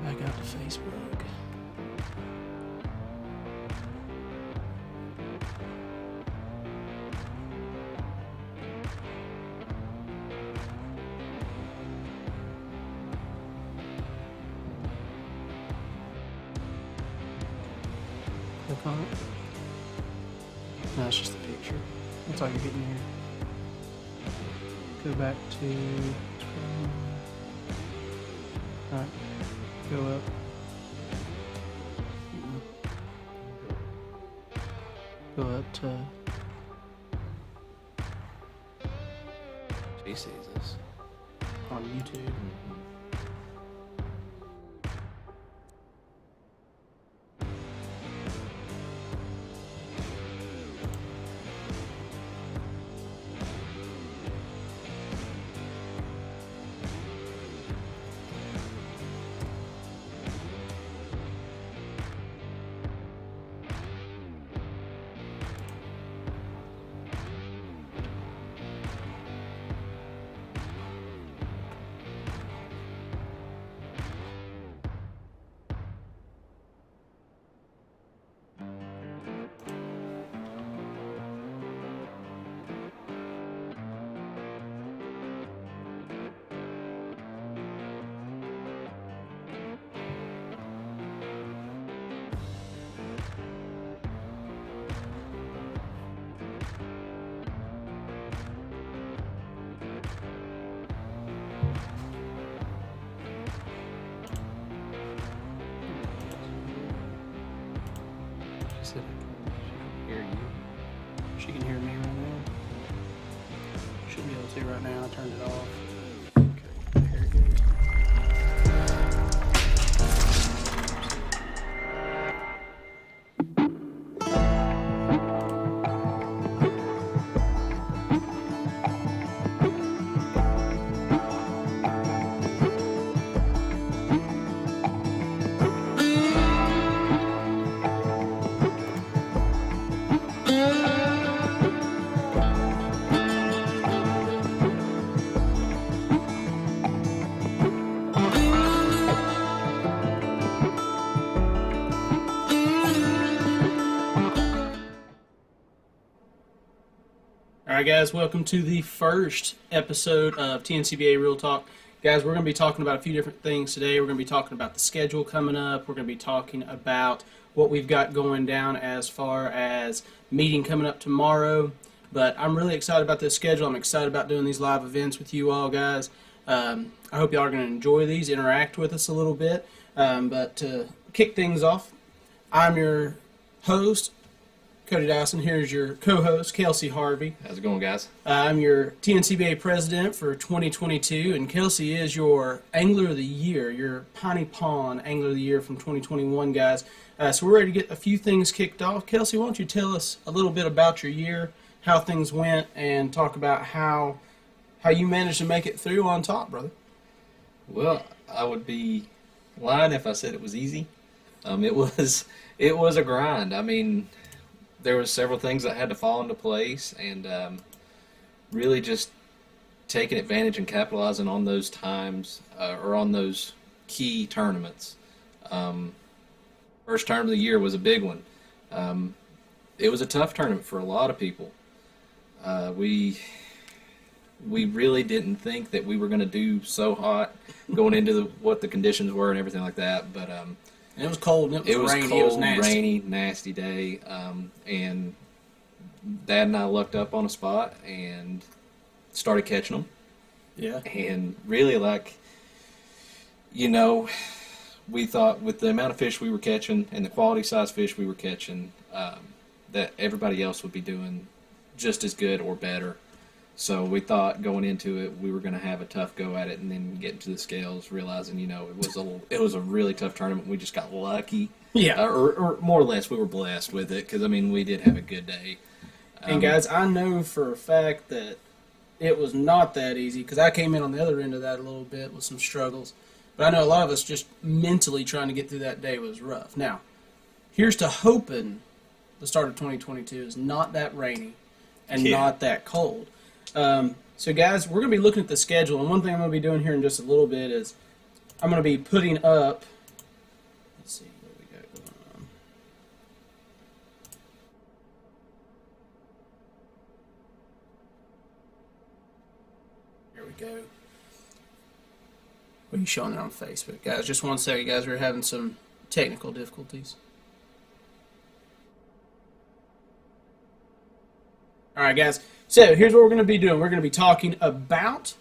Back out to Facebook. Click on it. No, it's just a picture. That's all you're getting here. Go back to. Alright. Go up. Go up to. She sees us on YouTube. She can hear you. She can hear me right now. Should be able to right now. I turned it off. Okay, there it goes. Alright guys, welcome to the first episode of TNCBA Real Talk. Guys, we're going to be talking about a few different things today. We're going to be talking about the schedule coming up. We're going to be talking about what we've got going down as far as meeting coming up tomorrow. But I'm really excited about this schedule. I'm excited about doing these live events with you all, guys. I hope y'all are going to enjoy these, interact with us a little bit. But to kick things off, I'm your host, Cody Dyson. Here's your co-host, Kelsey Harvey. How's it going, guys? I'm your TNCBA president for 2022, and Kelsey is your Angler of the Year, your Piney Pond Angler of the Year from 2021, guys. So we're ready to get a few things kicked off. Kelsey, why don't you tell us a little bit about your year, how things went, and talk about how you managed to make it through on top, brother. Well, I would be lying if I said it was easy. It was a grind. I mean, there was several things that had to fall into place, and really just taking advantage and capitalizing on those times or on those key tournaments. First tournament of the year was a big one. It was a tough tournament for a lot of people. We really didn't think that we were going to do so hot going into what the conditions were and everything like that, but it was cold, and it was rainy, cold, it was nasty. Rainy, nasty day, and Dad and I lucked up on a spot and started catching them. Yeah. And really, we thought with the amount of fish we were catching and the quality size fish we were catching, that everybody else would be doing just as good or better. So we thought going into it we were going to have a tough go at it, and then get into the scales, realizing it was a really tough tournament. We just got lucky, or more or less we were blessed with it, because we did have a good day. And guys, I know for a fact that it was not that easy, because I came in on the other end of that a little bit with some struggles. But I know a lot of us just mentally trying to get through that day was rough. Now, here's to hoping the start of 2022 is not that rainy and not that cold. So guys, we're going to be looking at the schedule, and one thing I'm going to be doing here in just a little bit is I'm going to be putting up we go. What are you showing it on Facebook? Guys, just 1 second, guys. We're having some technical difficulties. All right, guys. So here's what we're going to be doing. We're going to be talking about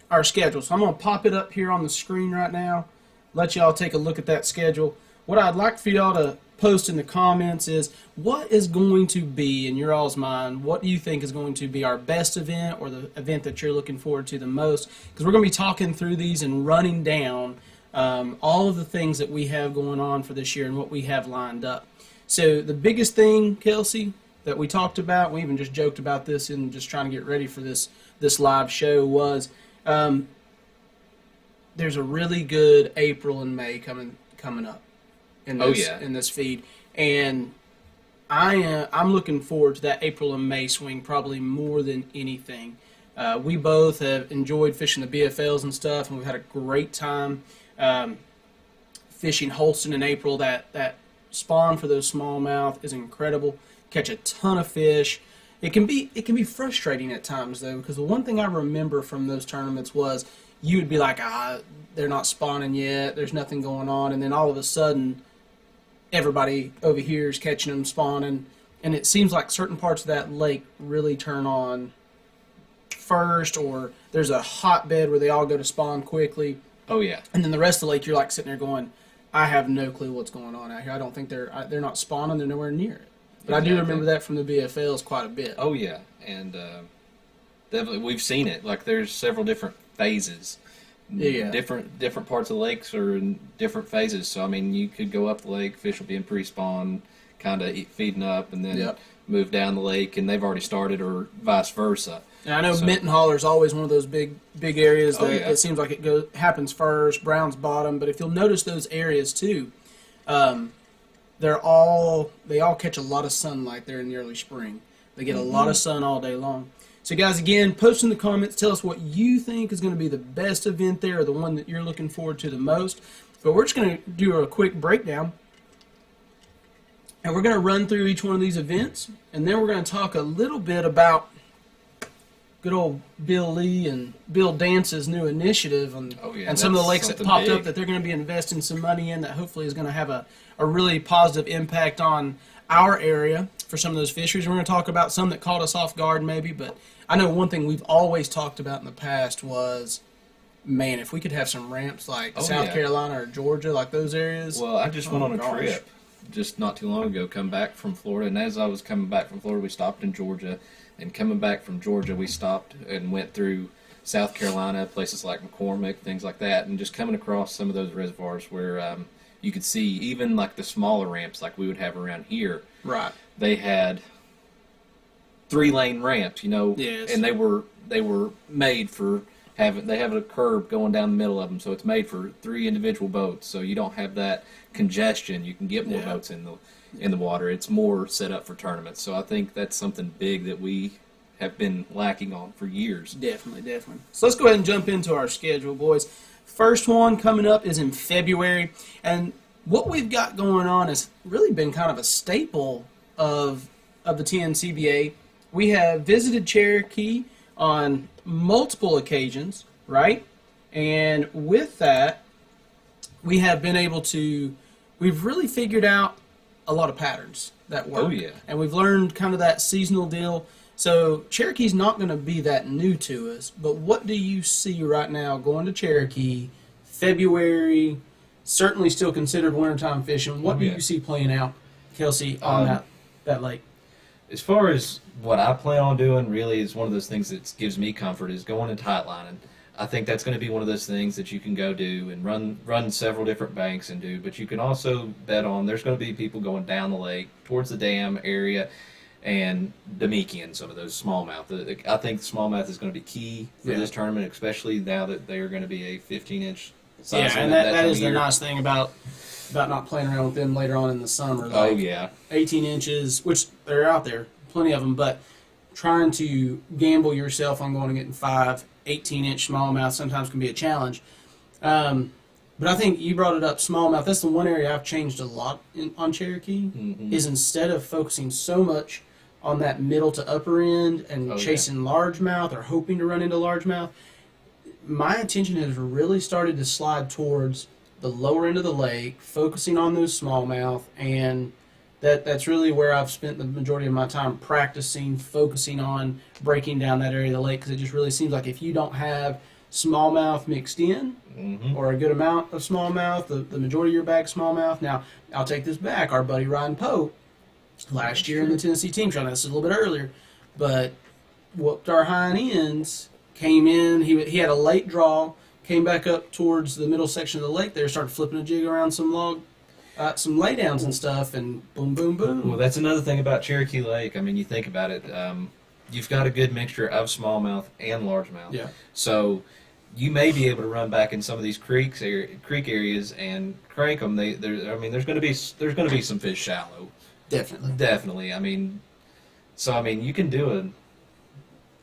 our schedule. So I'm going to pop it up here on the screen right now. Let y'all take a look at that schedule. What I'd like for y'all to post in the comments is what is going to be, in your all's mind, what do you think is going to be our best event or the event that you're looking forward to the most? Because we're going to be talking through these and running down all of the things that we have going on for this year and what we have lined up. So the biggest thing, Kelsey, that we talked about, we even just joked about this in just trying to get ready for this live show, was there's a really good April and May coming up in this feed, and I'm looking forward to that April and May swing probably more than anything. We both have enjoyed fishing the BFLs and stuff, and we've had a great time fishing Holston in April. That spawn for those smallmouth is incredible. Catch a ton of fish. It can be frustrating at times though, because the one thing I remember from those tournaments was you would be like, they're not spawning yet, there's nothing going on, and then all of a sudden everybody over here is catching them spawning, and it seems like certain parts of that lake really turn on first, or there's a hotbed where they all go to spawn quickly. Oh yeah. And then the rest of the lake, you're like sitting there going, I have no clue what's going on out here. I don't think they're not spawning. They're nowhere near it. But exactly. I do remember that from the BFLs quite a bit. Oh yeah, and definitely we've seen it. Like there's several different phases. Yeah. Different parts of the lakes are in different phases. So I mean, you could go up the lake, fish will be in pre-spawn, kind of feeding up, and then move down the lake, and they've already started, or vice versa. And I know Minton Holler is always one of those big areas that it seems like it happens first. Brown's bottom, but if you'll notice those areas too, they all catch a lot of sunlight there in the early spring. They get a lot of sun all day long. So guys, again, post in the comments, tell us what you think is going to be the best event there, or the one that you're looking forward to the most. But we're just going to do a quick breakdown, and we're going to run through each one of these events, and then we're going to talk a little bit about good old Bill Lee and Bill Dance's new initiative, and some of the lakes that popped up that they're going to be investing some money in that hopefully is going to have a really positive impact on our area for some of those fisheries. We're going to talk about some that caught us off guard maybe, but I know one thing we've always talked about in the past was, man, if we could have some ramps like South Carolina or Georgia, like those areas. Well, I just went on a trip just not too long ago, come back from Florida, and as I was coming back from Florida, we stopped in Georgia, and coming back from Georgia, we stopped and went through South Carolina, places like McCormick, things like that, and just coming across some of those reservoirs where you could see even like the smaller ramps like we would have around here. Right. They had 3-lane ramps, and they were made for they have a curb going down the middle of them, so it's made for 3 individual boats, so you don't have that congestion. You can get more boats in the water. It's more set up for tournaments. So I think that's something big that we have been lacking on for years. Definitely. So let's go ahead and jump into our schedule, boys. First one coming up is in February, and what we've got going on has really been kind of a staple of the TNCBA. We have visited Cherokee on multiple occasions, right? And with that, we have been able to, we've really figured out a lot of patterns that work. Oh, yeah. And we've learned kind of that seasonal deal. So Cherokee's not going to be that new to us, but what do you see right now going to Cherokee, February, certainly still considered wintertime fishing? What do you see playing out, Kelsey, on that lake? As far as what I plan on doing, really is one of those things that gives me comfort is going and tightlining. I think that's going to be one of those things that you can go do and run several different banks and do, but you can also bet on there's going to be people going down the lake towards the dam area and Demikian, some of those smallmouth. I think smallmouth is going to be key for this tournament, especially now that they are going to be a 15-inch size. Yeah, and that is the nice thing about not playing around with them later on in the summer. Like 18 inches, which they're out there, plenty of them, but trying to gamble yourself on going and getting 18-inch smallmouth sometimes can be a challenge. But I think you brought it up, smallmouth. That's the one area I've changed a lot on Cherokee, is instead of focusing so much on that middle to upper end and Oh, yeah. chasing largemouth or hoping to run into largemouth. My attention has really started to slide towards the lower end of the lake, focusing on those smallmouth, and that's really where I've spent the majority of my time practicing, focusing on breaking down that area of the lake, because it just really seems like if you don't have smallmouth mixed in, or a good amount of smallmouth, the majority of your bag smallmouth. Now, I'll take this back. Our buddy Ryan Pope, last year in the Tennessee team show, this is a little bit earlier, but whooped our hind ends, came in, he had a late draw, came back up towards the middle section of the lake there, started flipping a jig around some log, some laydowns and stuff, and boom, boom, boom. Well, that's another thing about Cherokee Lake. I mean, you think about it, you've got a good mixture of smallmouth and largemouth. Yeah. So you may be able to run back in some of these creek areas and crank them. There's going to be some fish shallow. Definitely. I mean, you can do it.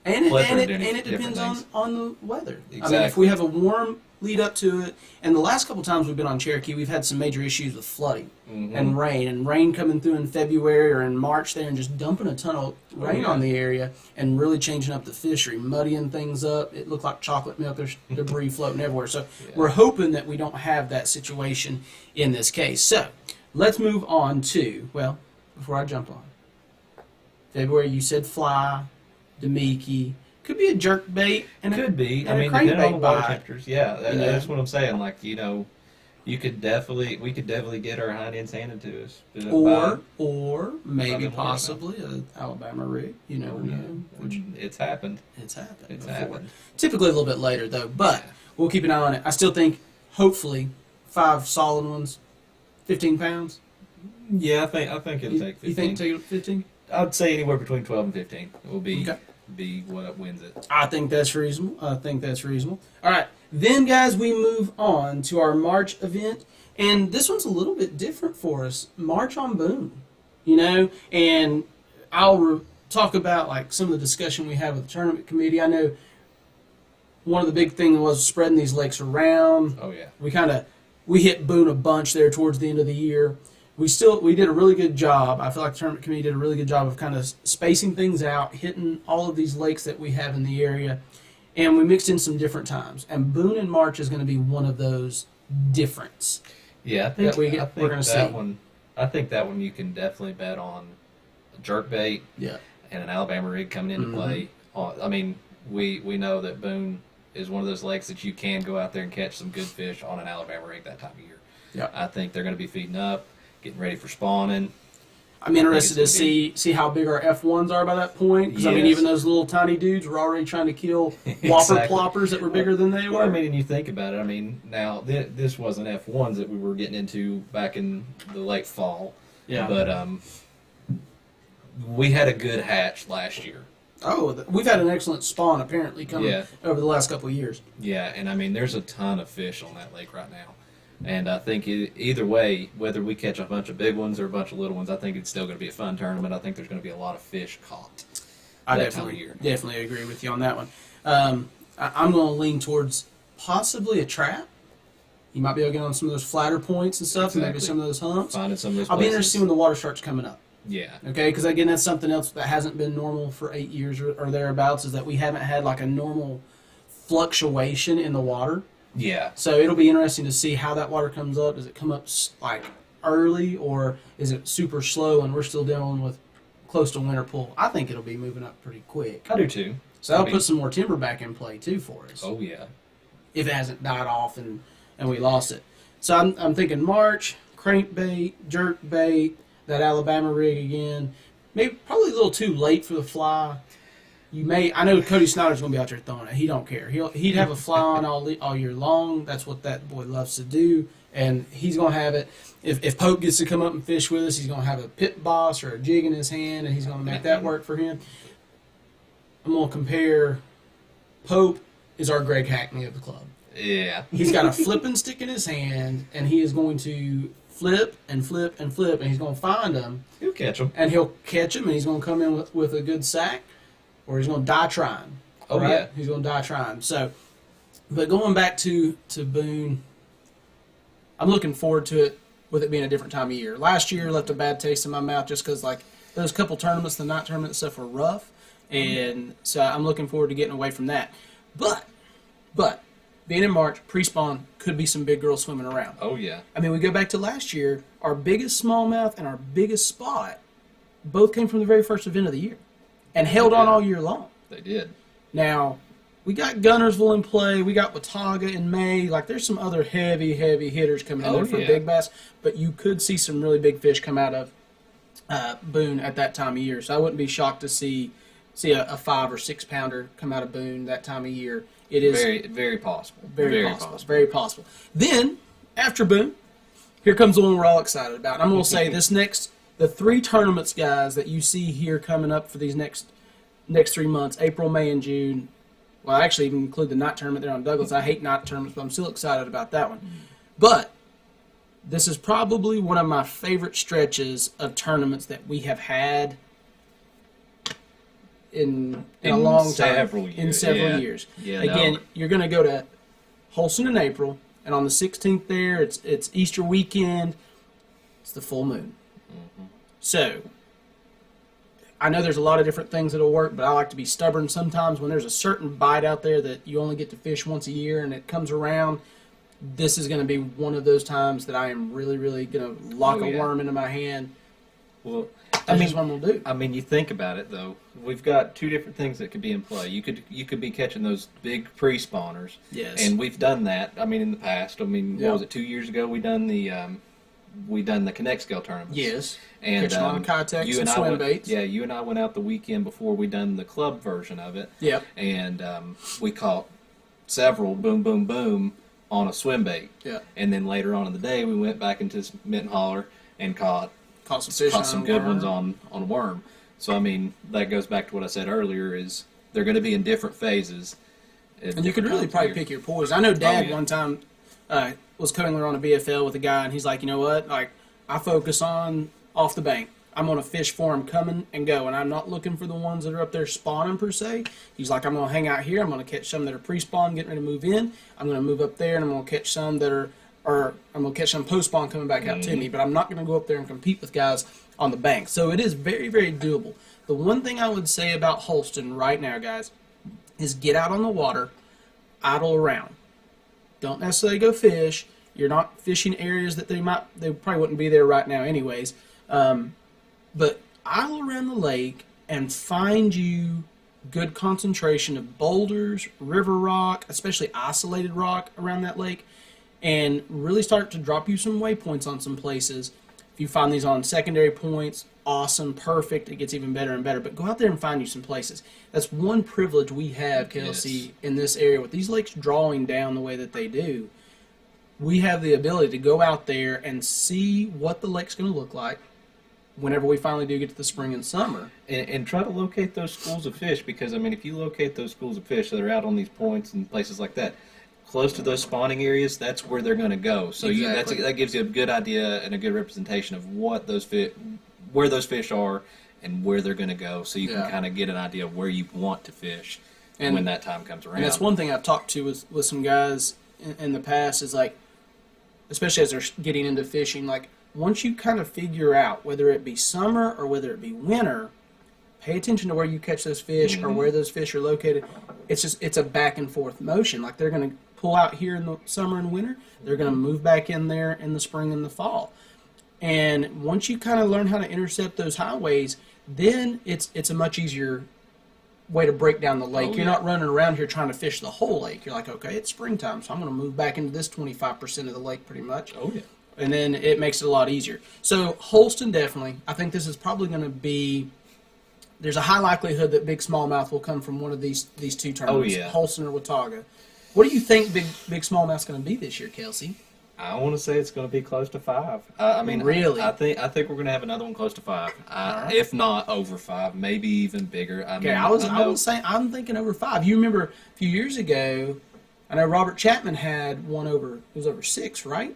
And it depends on the weather. Exactly. I mean, if we have a warm lead up to it, and the last couple times we've been on Cherokee, we've had some major issues with flooding and rain coming through in February or in March there and just dumping a ton of rain on the area and really changing up the fishery, muddying things up. It looked like chocolate milk. There's debris floating everywhere. So we're hoping that we don't have that situation in this case. So let's move on to, well, before I jump on, February, you said fly, Demiki. Could be a jerk bait and Could be. And I mean, depending on the water bite. temperatures. Yeah, that's what I'm saying. Like, we could definitely get our hind ends handed to us. Or maybe Fucking possibly an Alabama rig. You never know. Which it's happened. It's happened. It's before. happened. Typically a little bit later though, but we'll keep an eye on it. I still think, hopefully, 5 solid ones, 15 pounds. Yeah, I think it'll take 15. You think take 15? I'd say anywhere between 12 and 15 will be Okay. what wins it. I think that's reasonable. All right. Then, guys, we move on to our March event. And this one's a little bit different for us. March on Boone. And I'll talk about, like, some of the discussion we had with the tournament committee. I know one of the big things was spreading these lakes around. Oh, yeah. We hit Boone a bunch there towards the end of the year. We did a really good job. I feel like the tournament committee did a really good job of kind of spacing things out, hitting all of these lakes that we have in the area, and we mixed in some different times. And Boone in March is going to be one of those differents. Yeah, I think we're going to see. I think that one you can definitely bet on a jerkbait and an Alabama rig coming into play. I mean, we know that Boone is one of those lakes that you can go out there and catch some good fish on an Alabama rig that time of year. Yeah. I think they're going to be feeding up, getting ready for spawning. I'm interested to see how big our F1s are by that point. Because, I mean, even those little tiny dudes were already trying to kill whopper ploppers that were bigger than they were. Well, I mean, and you think about it. I mean, now, this wasn't F1s that we were getting into back in the late fall. Yeah. But we had a good hatch last year. Oh, we've had an excellent spawn, apparently, coming over the last couple of years. Yeah, and I mean, there's a ton of fish on that lake right now. And I think either way, whether we catch a bunch of big ones or a bunch of little ones, I think it's still going to be a fun tournament. I think there's going to be a lot of fish caught. I definitely agree with you on that one. I'm going to lean towards possibly a trap. You might be able to get on some of those flatter points and stuff, and maybe some of those humps. Finding some of those I'll be places. interested to see when the water starts coming up. Yeah. Okay, because again, that's something else that hasn't been normal for 8 years or thereabouts, is that we haven't had like a normal fluctuation in the water. Yeah. So it'll be interesting to see how that water comes up. Does it come up like early, or is it super slow and we're still dealing with close to winter pull? I think it'll be moving up pretty quick. I do too. So that'll put some more timber back in play too for us. Oh yeah. If it hasn't died off and we lost it. So I'm thinking March, crankbait, jerkbait, that Alabama rig again. Maybe probably a little too late for the fly. I know Cody Snyder's going to be out there throwing it. He don't care. He'd have a fly on all year long. That's what that boy loves to do. And he's going to have it. If Pope gets to come up and fish with us, he's going to have a pit boss or a jig in his hand, and he's going to make that work for him. I'm going to compare. Pope is our Greg Hackney of the club. Yeah. He's got a flipping stick in his hand, and he is going to flip and flip and flip, and he's going to find them. He'll catch them. And he'll catch them, and he's going to come in with a good sack. Or he's going to die trying. Oh, right? yeah. He's going to die trying. So, but going back to Boone, I'm looking forward to it with it being a different time of year. Last year left a bad taste in my mouth just because, like, those couple tournaments, the night tournament stuff, were rough, and so I'm looking forward to getting away from that. But being in March, pre-spawn could be some big girls swimming around. Oh yeah. I mean, we go back to last year. Our biggest smallmouth and our biggest spot both came from the very first event of the year, and held on all year long. They did. Now, we got Gunnersville in play. We got Watauga in May. Like, there's some other heavy hitters coming in there for big bass. But you could see some really big fish come out of Boone at that time of year. So I wouldn't be shocked to see a 5 or 6 pounder come out of Boone that time of year. It is very possible. Very possible. Very possible. Then, after Boone, here comes the one we're all excited about. And I'm going to say the 3 tournaments, guys, that you see here coming up for these next 3 months, April, May, and June. Well, I actually even include the night tournament there on Douglas. I hate night tournaments, but I'm still excited about that one. But this is probably one of my favorite stretches of tournaments that we have had in a long time. In several years. Yeah, Again, you're going to go to Holston in April, and on the 16th there, it's Easter weekend. It's the full moon. So, I know there's a lot of different things that'll work, but I like to be stubborn sometimes. When there's a certain bite out there that you only get to fish once a year and it comes around, this is going to be one of those times that I am really, really going to lock a worm into my hand. Well, That's what we'll do. I mean, you think about it though. We've got 2 different things that could be in play. You could be catching those big pre-spawners. Yes. And we've done that. I mean, in the past. I mean, what was it? 2 years ago, we done the Connect Scale tournaments. Yes. And catching on Kitex and swim baits. Yeah, you and I went out the weekend before we done the club version of it. Yep. And we caught several boom, boom, boom on a swim bait. Yeah. And then later on in the day, we went back into Mitten Holler and caught some fish, caught some good ones on worm. So I mean, that goes back to what I said earlier: is they're going to be in different phases. And you could really probably pick your poison. I know Dad one time was cutting on a BFL with a guy, and he's like, you know what? Like, I focus on off the bank. I'm going to fish for them coming and go, and I'm not looking for the ones that are up there spawning per se. He's like, I'm going to hang out here. I'm going to catch some that are pre-spawn, getting ready to move in. I'm going to move up there, and I'm going to catch some that are, or I'm going to catch some post-spawn coming back out to me, but I'm not going to go up there and compete with guys on the bank. So it is very, very doable. The one thing I would say about Holston right now, guys, is get out on the water, idle around. Don't necessarily go fish. You're not fishing areas that they probably wouldn't be there right now anyways. But idle around the lake and find you good concentration of boulders, river rock, especially isolated rock around that lake, and really start to drop you some waypoints on some places. If you find these on secondary points, awesome, perfect. It gets even better and better. But go out there and find you some places. That's one privilege we have, Kelsey, in this area. With these lakes drawing down the way that they do, we have the ability to go out there and see what the lake's going to look like whenever we finally do get to the spring and summer. And try to locate those schools of fish, because, I mean, if you locate those schools of fish that are out on these points and places like that, close to those spawning areas, that's where they're going to go. So exactly. that gives you a good idea and a good representation of what those where those fish are and where they're going to go, so you can kind of get an idea of where you want to fish and when that time comes around. And that's one thing I've talked to with some guys in the past is, like, especially as they're getting into fishing, like, once you kind of figure out whether it be summer or whether it be winter, pay attention to where you catch those fish or where those fish are located. It's a back and forth motion. Like, they're going to pull out here in the summer and winter. They're going to move back in there in the spring and the fall. And once you kind of learn how to intercept those highways, then it's a much easier way to break down the lake. You're not running around here trying to fish the whole lake. You're like, okay, it's springtime, so I'm going to move back into this 25% of the lake pretty much. Oh, yeah. And then it makes it a lot easier. So Holston, definitely. I think this is probably going to be, there's a high likelihood that big smallmouth will come from one of these 2 tournaments, Holston or Watauga. What do you think big smallmouth's going to be this year, Kelsey? I want to say it's going to be close to 5. I mean, really? I think we're going to have another one close to 5. If not over 5, maybe even bigger. I'm thinking over 5. You remember a few years ago, I know Robert Chapman had one over 6, right?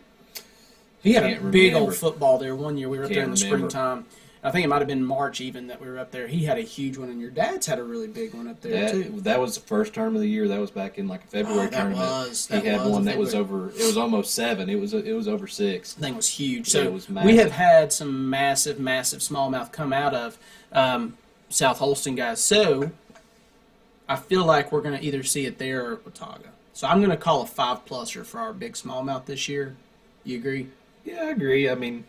He had a big old football there one year. We were up there in the springtime. I think it might have been March even that we were up there. He had a huge one, and your dad's had a really big one up there too. That was the first tournament of the year. That was back in like a February tournament. He had one that was over. It was almost 7. It was over 6. The thing was huge. So So was massive. we have had some massive smallmouth come out of South Holston, guys. So I feel like we're going to either see it there or at Watauga. So I'm going to call a 5-pluser for our big smallmouth this year. You agree? Yeah, I agree. I mean,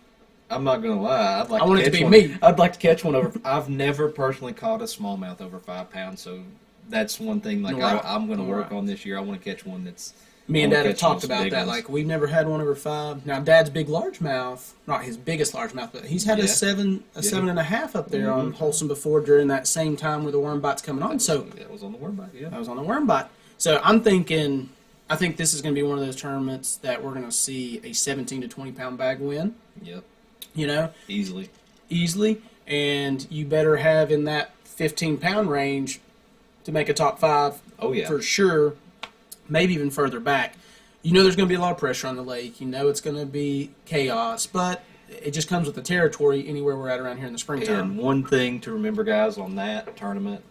I'm not gonna lie. I'd like I want to it to catch be one. me. I'd like to catch one over. I've never personally caught a smallmouth over 5 pounds, so that's one thing. Like Right. I'm gonna work Right. on this year. I want to catch one that's. Me and I wanna Dad have catch talked those about big that. ones. Like, we've never had one over 5. Now, Dad's big largemouth, not his biggest largemouth, but he's had a Yeah. 7.5 up there on Holston before during that same time where the worm bite's coming on. So that was on the worm bite. Yeah. I was on the worm bite. So I'm thinking, I think this is going to be one of those tournaments that we're going to see a 17 to 20 pound bag win. Yep. You know, Easily. and you better have in that 15-pound range to make a top 5. Oh yeah. For sure. Maybe even further back. You know, there's going to be a lot of pressure on the lake. You know, it's going to be chaos, but it just comes with the territory anywhere we're at around here in the springtime. And one thing to remember, guys, on that tournament: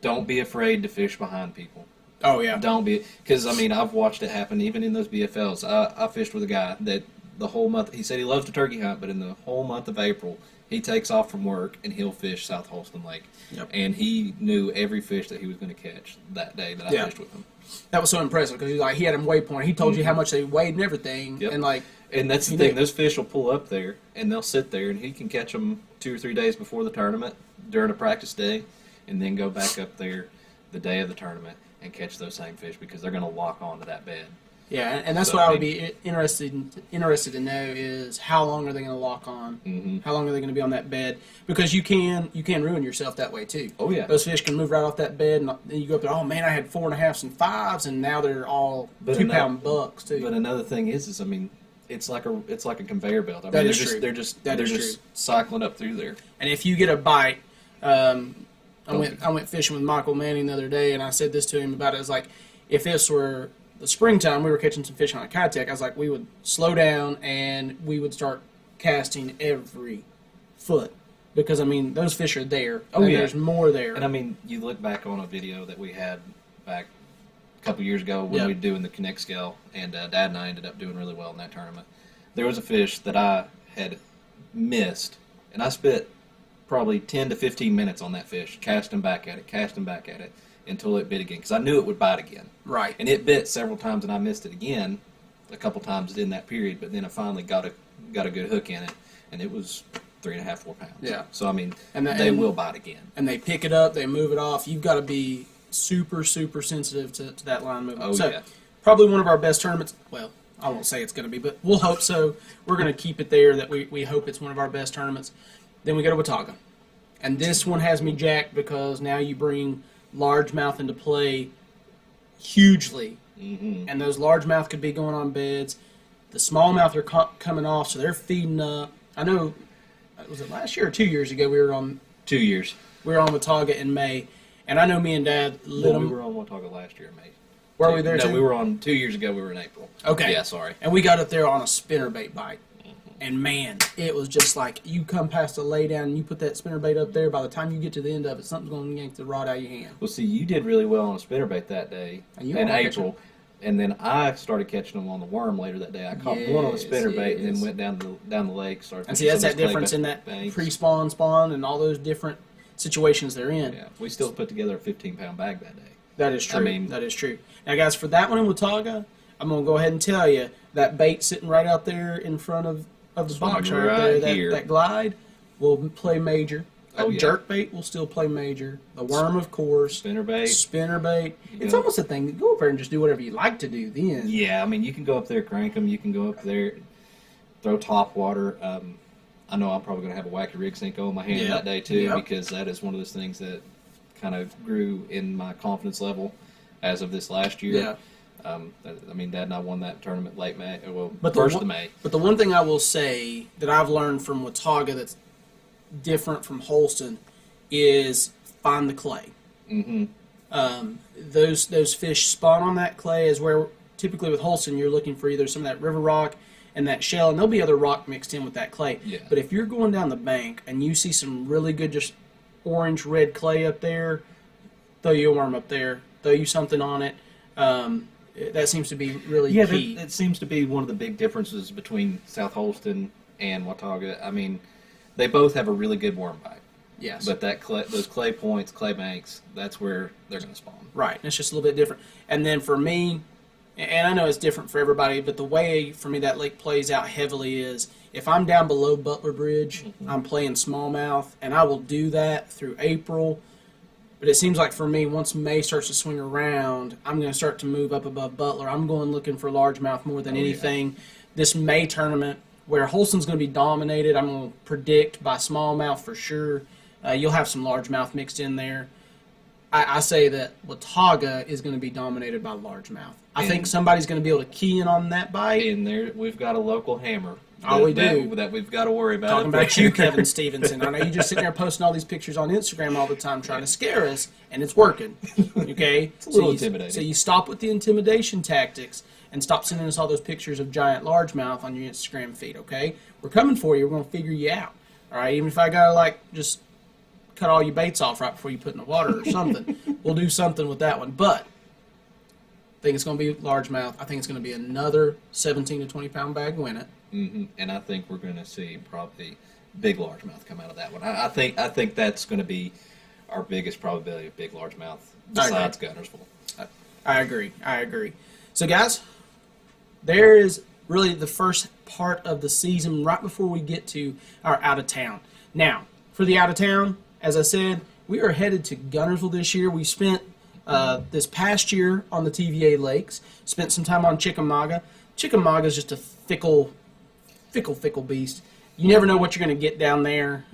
don't be afraid to fish behind people. Oh yeah. Don't be, because I mean I've watched it happen even in those BFLs. I fished with a guy that the whole month he said he loves to turkey hunt, but in the whole month of April he takes off from work and he'll fish South Holston Lake. Yep. And he knew every fish that he was going to catch that day that I fished with him. That was so impressive because he had them waypoint. He told you how much they weighed and everything, Yep. and like. And that's the thing; those fish will pull up there and they'll sit there, and he can catch them 2 or 3 days before the tournament during a practice day, and then go back up there the day of the tournament and catch those same fish because they're going to lock onto that bed. Yeah, and that's So, what I I would mean- be interested to know is how long are they going to lock on? Mm-hmm. How long are they going to be on that bed? Because you can ruin yourself that way too. Oh yeah. Those fish can move right off that bed, and then you go up there. Oh man, I had 4.5s and 5s, and now they're all But 2-pound bucks too. But another thing is I mean, it's like a conveyor belt. I mean, That they're is just true. they're just That they're is just true. cycling up through there. And if you get a bite, I Don't went fishing with Michael Manning the other day, and I said this to him about it. It's like if this were the springtime, we were catching some fish on a Kitech. I was like, we would slow down and we would start casting every foot because I mean those fish are there. Oh, yeah. There's more there. And I mean, you look back on a video that we had back a couple years ago when Yep. we were doing the Connect scale, and Dad and I ended up doing really well in that tournament. There was a fish that I had missed, and I spent probably 10 to 15 minutes on that fish, casting back at it, until it bit again, because I knew it would bite again. Right. And it bit several times, and I missed it again a couple times in that period, but then I finally got a good hook in it, and it was 3.5, 4 pounds. Yeah. So, I mean, And they will bite again. And they pick it up, they move it off. You've got to be super, super sensitive to that line movement. Oh, So, yeah. probably one of our best tournaments. Well, I won't say it's going to be, but we'll hope so. We're going to keep it there that we hope it's one of our best tournaments. Then we go to Watauga. And this one has me jacked because now you bring largemouth into play hugely. Mm-hmm. And those largemouth could be going on beds. The smallmouth are coming off, so they're feeding up. I know, was it last year or 2 years ago we were on 2 years. Watauga in May. And I know me and Dad lit Well, we them. were on Watauga last year, mate. Were we there no, too? we were on 2 years ago. We were in April. Okay. Yeah, sorry. And we got up there on a spinnerbait bite. And man, it was just like you come past a lay down and you put that spinnerbait up there. By the time you get to the end of it, something's going to yank the rod out of your hand. Well, see, you did really well on a spinnerbait that day And you in were April. And then I started catching them on the worm later that day. I caught one on the Yes, spinnerbait and yes. then went down the lake. Started And see, fishing that's some that of those difference clay in that banks. pre-spawn, spawn, and all those different situations they're in. Yeah, we still put together a 15-pound bag that day. That is true. I mean- that is true. Now, guys, for that one in Watauga, I'm going to go ahead and tell you that bait sitting right out there in front of the This box one right there, right here. that glide will play major. That Oh, yeah. jerk bait will still play major. The worm, of course. Spinnerbait. Spinnerbait. It's Yeah. almost a thing. Go up there and just do whatever you like to do then. Yeah, I mean, you can go up there, crank them. You can go up there, throw top water. I know I'm probably going to have a wacky rig sink on my hand Yep. that day, too, Yep. because that is one of those things that kind of grew in my confidence level as of this last year. Yeah. I mean, Dad and I won that tournament late May, well, But first one, of May. But the one thing I will say that I've learned from Watauga that's different from Holston is find the clay. Mm-hmm. Those fish spawn on that clay is where typically with Holston you're looking for either some of that river rock, and that shell, and there'll be other rock mixed in with that clay. Yeah. But if you're going down the bank and you see some really good just orange red clay up there, throw you a worm up there, throw you something on it. That seems to be really key. That seems to be one of the big differences between South Holston and Watauga. I mean, they both have a really good worm bite. Yes. But those clay points, clay banks, that's where they're going to spawn. Right. And it's just a little bit different. And then for me, and I know it's different for everybody, but the way for me that lake plays out heavily is if I'm down below Butler Bridge, I'm playing smallmouth, and I will do that through April. But it seems like for me, once May starts to swing around, I'm going to start to move up above Butler. I'm going looking for largemouth more than anything. Yeah. This May tournament, where Holston's going to be dominated, I'm going to predict by smallmouth for sure. You'll have some largemouth mixed in there. I say that Watauga is going to be dominated by largemouth. I think somebody's going to be able to key in on that bite. And there, we've got a local hammer. We do. That we've got to worry about. Talking about you, Kevin Stevenson. I know you just sitting there posting all these pictures on Instagram all the time trying to scare us, and it's working. Okay? It's a little intimidating. So you stop with the intimidation tactics and stop sending us all those pictures of giant largemouth on your Instagram feed, okay? We're coming for you. We're going to figure you out. All right? Even if I got to, just cut all your baits off right before you put in the water or something. We'll do something with that one. But I think it's going to be largemouth. I think it's going to be another 17 to 20-pound bag win it. Mm-hmm. And I think we're going to see probably big largemouth come out of that one. I think that's going to be our biggest probability of big largemouth besides Guntersville. I agree. So, guys, there is really the first part of the season right before we get to our out-of-town. Now, for the out-of-town, as I said, we are headed to Guntersville this year. We spent this past year on the TVA Lakes, spent some time on Chickamauga. Chickamauga is just a fickle beast. You never know what you're going to get down there.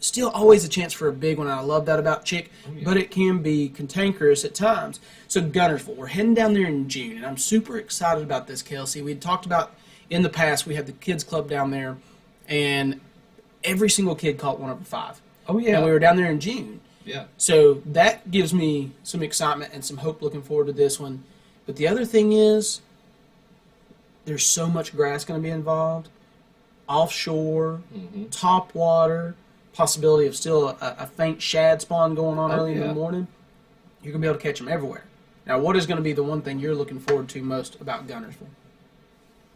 Still always a chance for a big one. I love that about Chick, but it can be cantankerous at times. So Guntersville, we're heading down there in June, and I'm super excited about this, Kelsey. We had talked about in the past, we had the kids club down there, and every single kid caught one over 5. Oh, yeah. And we were down there in June. Yeah. So that gives me some excitement and some hope looking forward to this one. But the other thing is, there's so much grass going to be involved. Offshore, top water, possibility of still a faint shad spawn going on early in the morning. You're going to be able to catch them everywhere. Now, what is going to be the one thing you're looking forward to most about Guntersville?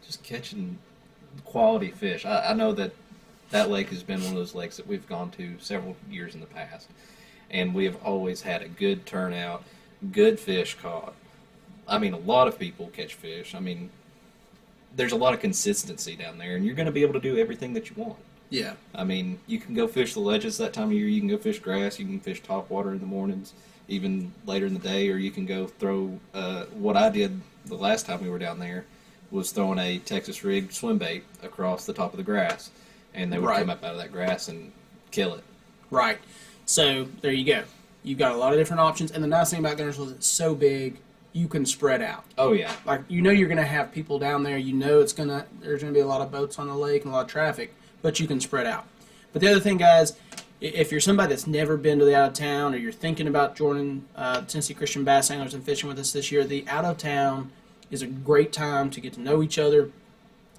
Just catching quality fish. I know that lake has been one of those lakes that we've gone to several years in the past. And we have always had a good turnout, good fish caught. I mean, a lot of people catch fish. I mean, there's a lot of consistency down there, and you're going to be able to do everything that you want. Yeah. I mean, you can go fish the ledges that time of year. You can go fish grass. You can fish top water in the mornings, even later in the day, or you can go throw what I did the last time we were down there was throwing a Texas rig swim bait across the top of the grass, and they would come up out of that grass and kill it. Right. So there you go. You've got a lot of different options, and the nice thing about Guntersville is it's so big, you can spread out. Oh yeah. Like you're going to have people down there. There's going to be a lot of boats on the lake and a lot of traffic, but you can spread out. But the other thing, guys, if you're somebody that's never been to the out of town, or you're thinking about joining Tennessee Christian Bass Anglers and fishing with us this year, the out of town is a great time to get to know each other.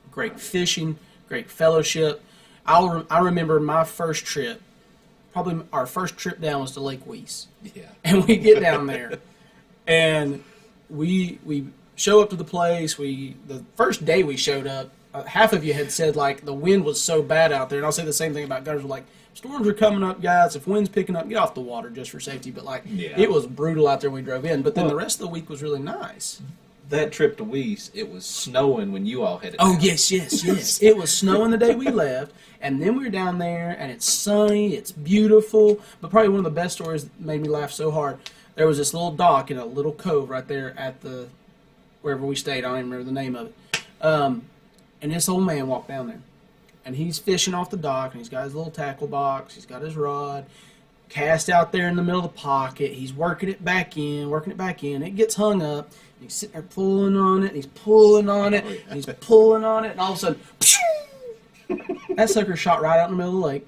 Great fishing, great fellowship. I remember my first trip. Probably our first trip down was to Lake Weiss. Yeah. And we get down there, and we show up to the place. The first day we showed up, half of you had said, the wind was so bad out there. And I'll say the same thing about Guntersville. Storms are coming up, guys. If wind's picking up, get off the water just for safety. But, it was brutal out there when we drove in. But then the rest of the week was really nice. That trip to Weiss, it was snowing when you all headed down. Oh, yes. It was snowing the day we left. And then we were down there, and it's sunny, it's beautiful. But probably one of the best stories that made me laugh so hard, there was this little dock in a little cove right there at wherever we stayed. I don't even remember the name of it. And this old man walked down there. And he's fishing off the dock, and he's got his little tackle box. He's got his rod cast out there in the middle of the pocket. He's working it back in. It gets hung up. And he's sitting there pulling on it, and he's pulling on it, and he's pulling on it, and all of a sudden, that sucker shot right out in the middle of the lake.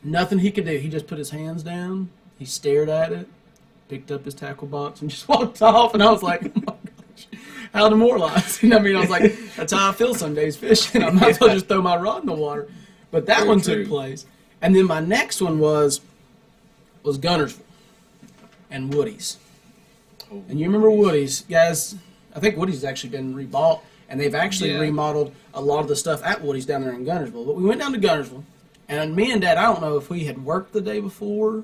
Nothing he could do. He just put his hands down. He stared at it, picked up his tackle box, and just walked off. And I was like, oh my gosh. how demoralizing. I mean, I was like, that's how I feel some days fishing. I might as well just throw my rod in the water. But that one took place. And then my next one was Gunnersville and Woody's. Oh, And you remember Woody's, guys? I think Woody's has actually been rebought, and they've actually remodeled a lot of the stuff at Woody's down there in Gunnersville. But we went down to Gunnersville, and me and Dad, I don't know if we had worked the day before,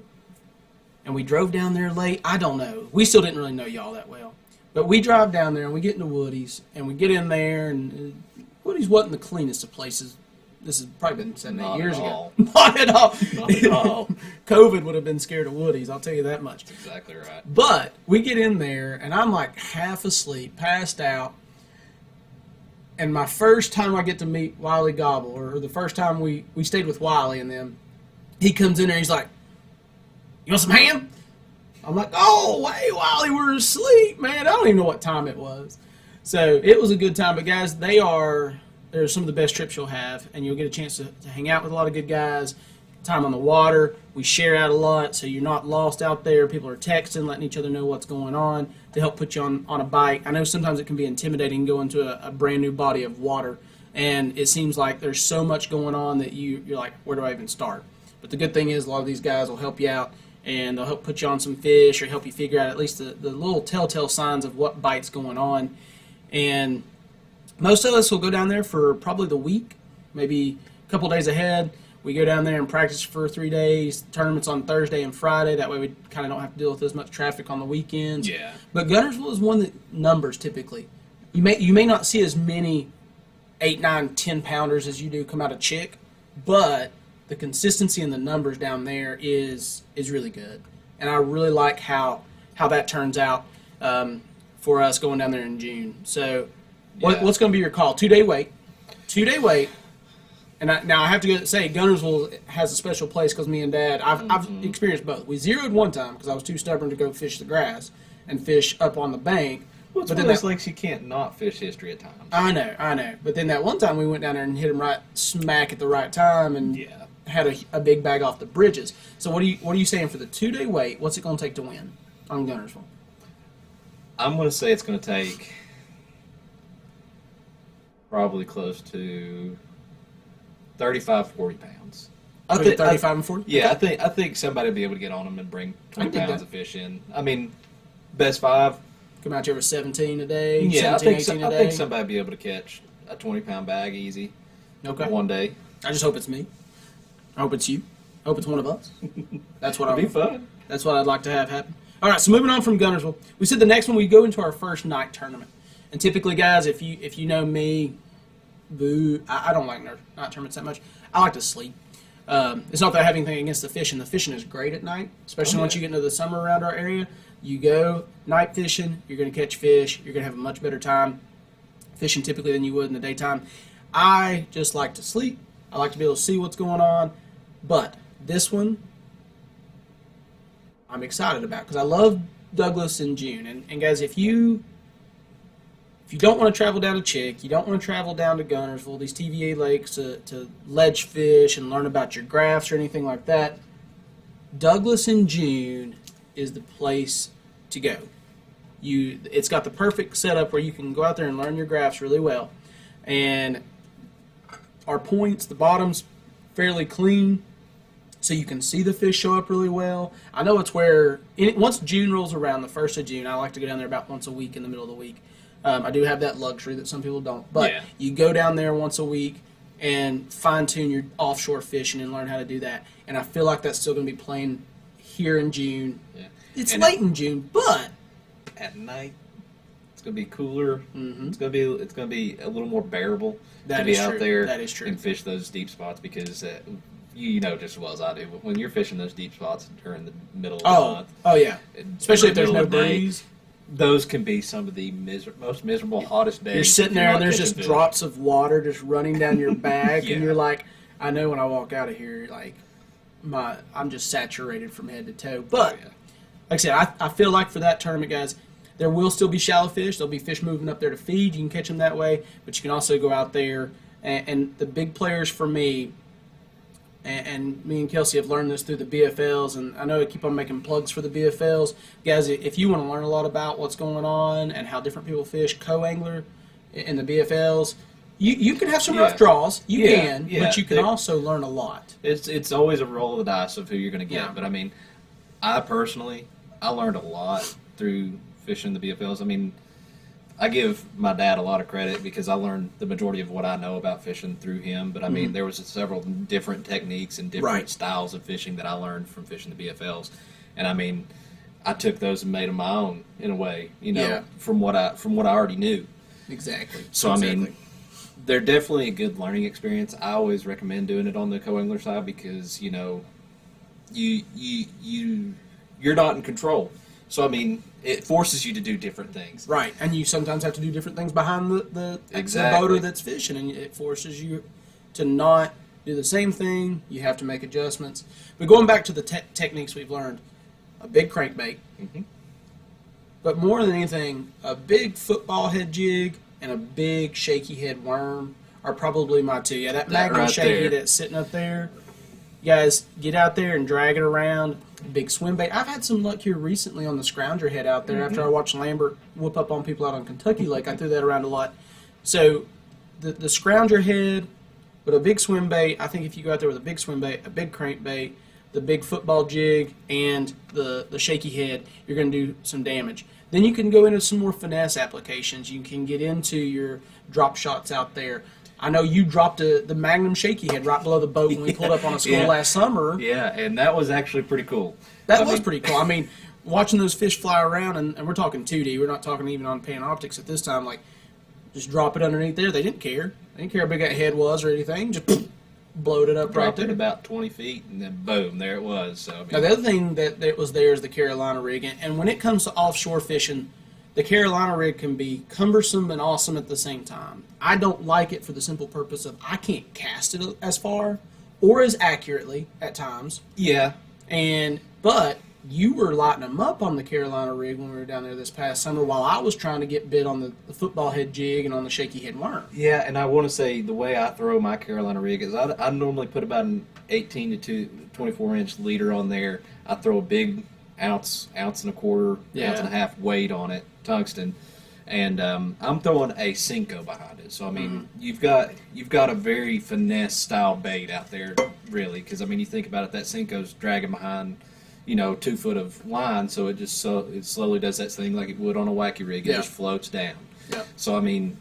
and we drove down there late. I don't know. We still didn't really know y'all that well. But we drive down there, and we get into Woody's, and we get in there, and Woody's wasn't the cleanest of places. This has probably been 7, 8 years ago. Not at all. Not at all. COVID would have been scared of Woody's, I'll tell you that much. That's exactly right. But we get in there, and I'm like half asleep, passed out. And my first time I get to meet Wiley Gobble, or the first time we stayed with Wiley and them, he comes in there and he's like, "You want some ham?" I'm like, "Oh, hey, Wiley, we're asleep, man." I don't even know what time it was. So it was a good time. But, guys, they're some of the best trips you'll have, and you'll get a chance to hang out with a lot of good guys, time on the water. We share out a lot, so you're not lost out there. People are texting, letting each other know what's going on to help put you on a bike. I know sometimes it can be intimidating going to a brand new body of water, and it seems like there's so much going on that you're like, where do I even start? But the good thing is a lot of these guys will help you out, and they'll help put you on some fish or help you figure out at least the little telltale signs of what bite's going on. And most of us will go down there for probably the week, maybe a couple days ahead. We go down there and practice for 3 days. Tournaments on Thursday and Friday. That way we kind of don't have to deal with as much traffic on the weekends. Yeah. But Gunnersville is one that numbers typically. You may not see as many 8, 9, 10 pounders as you do come out of Chick, but the consistency in the numbers down there is really good. And I really like how that turns out for us going down there in June. So what's going to be your call? 2-day wait. 2-day wait. And now I have to say, Gunnersville has a special place because me and Dad, I've experienced both. We zeroed one time because I was too stubborn to go fish the grass and fish up on the bank. Well, it's one of those lakes you can't not fish history at times. I know. But then that one time we went down there and hit him right smack at the right time and had a big bag off the bridges. So what are you saying for the 2-day wait? What's it going to take to win on Gunnersville? I'm going to say it's going to take probably close to 35, 40 pounds. I think 35 and 40? Yeah, okay. I think somebody will be able to get on them and bring 20 pounds of fish in. I mean, best 5. Come out here with 17 a day, yeah, 17, 18 a day. I think somebody will be able to catch a 20-pound bag easy one day. I just hope it's me. I hope it's you. I hope it's one of us. That's what It'll be fun. That's what I'd like to have happen. All right, so moving on from Gunnersville, we said the next one we go into our first night tournament. And typically, guys, if you know me, I don't like night tournaments that much. I like to sleep. It's not that I have anything against the fishing. The fishing is great at night, especially once you get into the summer around our area. You go night fishing, you're going to catch fish, you're going to have a much better time fishing typically than you would in the daytime. I just like to sleep. I like to be able to see what's going on. But this one, I'm excited about because I love Douglas in June. And guys, if you don't want to travel down to Chick, you don't want to travel down to Gunnersville, these TVA lakes to ledge fish and learn about your graphs or anything like that, Douglas in June is the place to go. It's got the perfect setup where you can go out there and learn your graphs really well. And our points, the bottom's fairly clean, so you can see the fish show up really well. I know it's where, once June rolls around, the 1st of June, I like to go down there about once a week in the middle of the week. I do have that luxury that some people don't. But you go down there once a week and fine-tune your offshore fishing and learn how to do that. And I feel like that's still going to be playing here in June. Yeah. It's late in June, but at night it's going to be cooler. Mm-hmm. It's going to be a little more bearable to be out there and fish those deep spots because you know just as well as I do. When you're fishing those deep spots during the middle of the month. Oh, yeah. Especially if there's no breeze. Those can be some of the most miserable, hottest days. You're sitting there and there's just drops of water just running down your back, and you're like, I know when I walk out of here, like I'm just saturated from head to toe. But like I said, I feel like for that tournament, guys, there will still be shallow fish. There'll be fish moving up there to feed. You can catch them that way, but you can also go out there and the big players for me. and me and Kelsey have learned this through the BFLs, and I know I keep on making plugs for the BFLs. Guys, if you want to learn a lot about what's going on and how different people fish co-angler in the BFLs, you can have some rough draws. You can, but you can also learn a lot. It's always a roll of the dice of who you're going to get. Yeah. But, I mean, I learned a lot through fishing the BFLs. I mean, I give my dad a lot of credit because I learned the majority of what I know about fishing through him. But I mean, there was several different techniques and different styles of fishing that I learned from fishing the BFLs. And I mean, I took those and made them my own in a way, from what I already knew. Exactly. So I mean, they're definitely a good learning experience. I always recommend doing it on the co-angler side because you're not in control. So I mean, it forces you to do different things. Right, and you sometimes have to do different things behind the boater that's fishing, and it forces you to not do the same thing. You have to make adjustments. But going back to the techniques we've learned, a big crankbait, but more than anything, a big football head jig and a big shaky head worm are probably my two. Yeah, that Magnum right shaky there. that's sitting up there. You guys, get out there and drag it around. Big swim bait. I've had some luck here recently on the scrounger head out there. After I watched Lambert whoop up on people out on Kentucky Lake, I threw that around a lot. So the scrounger head, but a big swim bait. I think if you go out there with a big swim bait, a big crankbait, the big football jig, and the shaky head, you're going to do some damage. Then you can go into some more finesse applications. You can get into your drop shots out there. I know you dropped the Magnum shaky head right below the boat when we pulled up on a school last summer. Yeah, and that was actually pretty cool. That was pretty cool. I mean, watching those fish fly around, and we're talking 2D. We're not talking even on Panoptics at this time. Like, just drop it underneath there. They didn't care. They didn't care how big that head was or anything. Just blowed it up right Dropped there. it about 20 feet, and then boom, there it was. So, I mean, Now, the other thing that was there is the Carolina rig. And when it comes to offshore fishing, the Carolina rig can be cumbersome and awesome at the same time. I don't like it for the simple purpose of I can't cast it as far or as accurately at times. yeah, But you were lighting them up on the Carolina rig when we were down there this past summer while I was trying to get bit on the football head jig and on the shaky head worm. yeah, and I want to say the way I throw my Carolina rig is I normally put about an 18 to 24-inch leader on there. I throw a big ounce and a quarter, ounce and a half weight on it, tungsten, and I'm throwing a Cinco behind it. So I mean, you've got a very finesse style bait out there, really, because I mean, you think about it, that Cinco's dragging behind 2 foot of line, so it slowly does that thing like it would on a wacky rig. It just floats down. Yep. So I mean,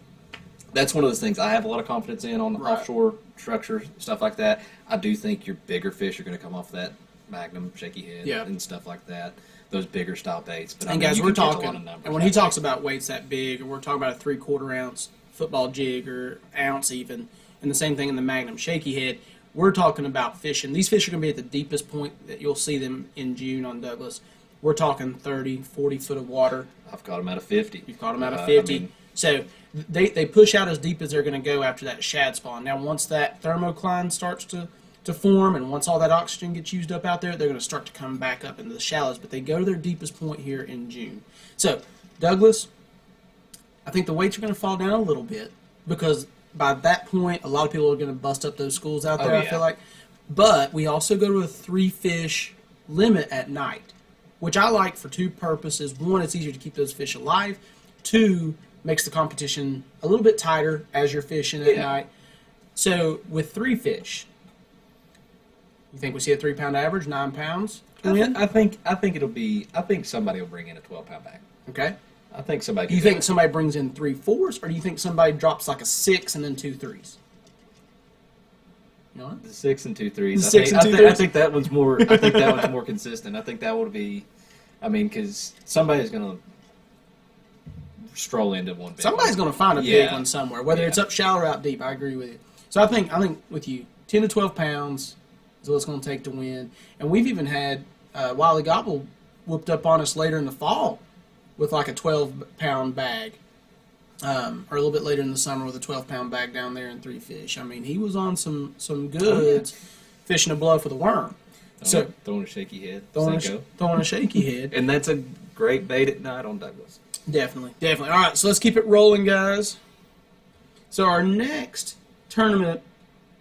that's one of those things I have a lot of confidence in on offshore structure, stuff like that. I do think your bigger fish are going to come off that Magnum shaky head and stuff like that. Those bigger style baits. But And I mean, guys, you we're can catch a lot talking, of numbers and when he out talks there. about weights that big, and we're talking about a 3/4 ounce football jig or ounce even, and the same thing in the Magnum shaky head, we're talking about fishing. These fish are going to be at the deepest point that you'll see them in June on Douglas. We're talking 30, 40 foot of water. I've caught them out of 50. You've caught them out of 50. I mean, so they push out as deep as they're going to go after that shad spawn. Now, once that thermocline starts to form and once all that oxygen gets used up out there, they're going to start to come back up into the shallows. But they go to their deepest point here in June. So, Douglas, I think the weights are going to fall down a little bit because by that point, a lot of people are going to bust up those schools out there, I feel like. But we also go to a 3-fish limit at night, which I like for 2 purposes. 1, it's easier to keep those fish alive. 2, makes the competition a little bit tighter as you're fishing at night. So with 3 fish, you think we see a 3-pound average, 9 pounds? I think it'll be. I think somebody will bring in a 12-pound bag. Okay. I think somebody. Do you think somebody brings in 3 4s, or do you think somebody drops like a 6 and then 2 3s? You know what? The 6 and 2 3s. The 6 and 2 I think that one's more. I think that one's more consistent. I think that would be. I mean, because somebody's gonna stroll into one. Somebody's going to find a big one somewhere, whether it's up shallow or out deep. I agree with you. So I think with you, 10 to 12 pounds is what it's going to take to win. And we've even had Wiley Gobble whooped up on us later in the fall with like a 12-pound bag, or a little bit later in the summer with a 12-pound bag down there in 3 fish. I mean, he was on some goods fishing a blow for the worm. Throwing a shaky head. Throwing a shaky head. And that's a great bait at night on Douglas. Definitely. All right, so let's keep it rolling, guys. So our next tournament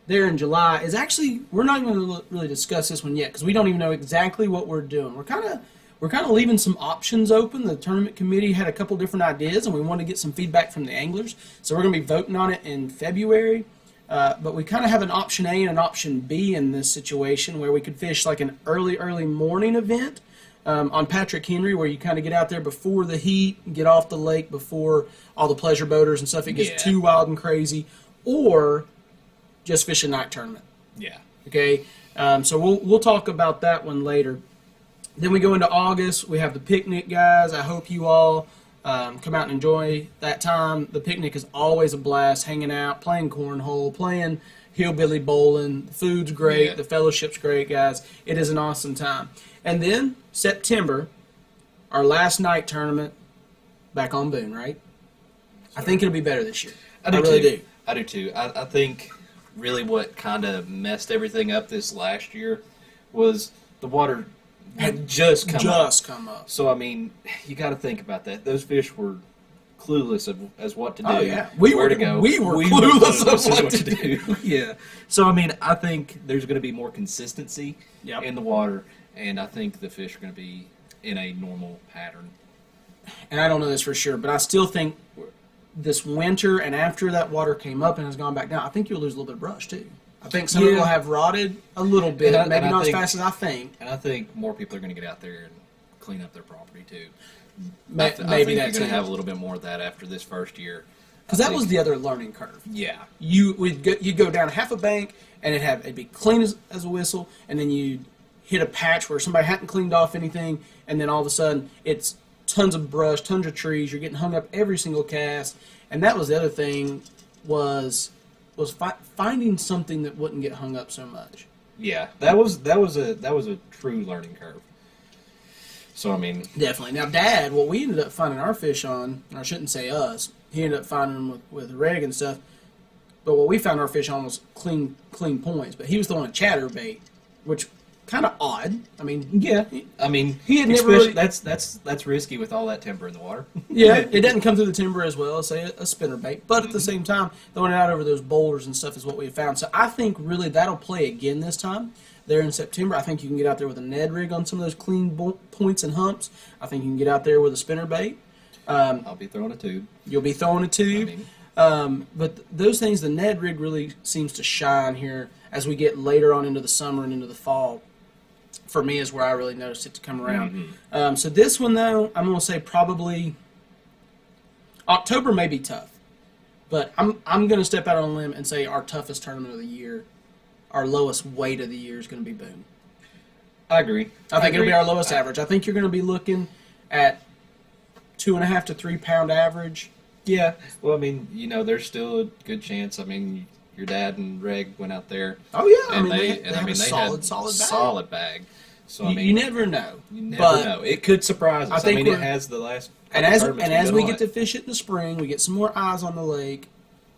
there in July is actually, we're not going to really discuss this one yet because we don't even know exactly what we're doing. We're kind of leaving some options open. The tournament committee had a couple different ideas, and we want to get some feedback from the anglers. So we're going to be voting on it in February. But we kind of have an option A and an option B in this situation where we could fish like an early morning event on Patrick Henry, where you kind of get out there before the heat, get off the lake before all the pleasure boaters and stuff. It gets too wild and crazy. Or just fish a night tournament. Yeah. Okay. So we'll talk about that one later. Then we go into August. We have the picnic, guys. I hope you all come out and enjoy that time. The picnic is always a blast, hanging out, playing cornhole, playing hillbilly bowling. The food's great. Yeah. The fellowship's great, guys. It is an awesome time. And then September, our last night tournament back on Boone, right? I think it'll be better this year. I really do. I do too. I think really what kind of messed everything up this last year was the water had just come up. So, I mean, you got to think about that. Those fish were clueless as what to do. Oh, yeah. Where to go. We were clueless of what to do. Yeah. So, I mean, I think there's going to be more consistency Yep. in the water, and I think the fish are going to be in a normal pattern. And I don't know this for sure, but I still think this winter and after that water came up and has gone back down, I think you'll lose a little bit of brush, too. I think some of it will have rotted a little bit, maybe not as fast as I think. And I think more people are going to get out there and clean up their property, too. Maybe I think that's you're going to have a little bit more of that after this first year. Because that was the other learning curve. Yeah. You'd go down half a bank, and it'd be clean as a whistle, and then you'd hit a patch where somebody hadn't cleaned off anything, and then all of a sudden it's tons of brush, tons of trees. You're getting hung up every single cast, and that was the other thing was finding something that wouldn't get hung up so much. Yeah, that was a true learning curve. So I mean, definitely. Now, Dad, what we ended up finding our fish on, or I shouldn't say us, he ended up finding them with reg and stuff. But what we found our fish on was clean points. But he was throwing a chatterbait, which kind of odd. I mean, yeah. I mean, he had never really, that's risky with all that timber in the water. Yeah, it doesn't come through the timber as well as, say, a spinnerbait. But at the same time, throwing it out over those boulders and stuff is what we found. So I think really that'll play again this time. There in September, I think you can get out there with a Ned rig on some of those clean points and humps. I think you can get out there with a spinnerbait. I'll be throwing a tube. You'll be throwing a tube. But those things, the Ned rig really seems to shine here as we get later on into the summer and into the fall. For me, is where I really noticed it to come around. So this one, though, I'm going to say probably October may be tough. But I'm going to step out on a limb and say our toughest tournament of the year, our lowest weight of the year is going to be Boone. I agree. I think it'll be our lowest average. I think you're going to be looking at 2.5 to 3 pound average. Yeah. Well, I mean, there's still a good chance. I mean, your dad and Reg went out there. Oh yeah, and they have a solid bag. So I mean, you never know. You never know. It could surprise us. I mean, it has the last. And as we get to fish it in the spring, we get some more eyes on the lake.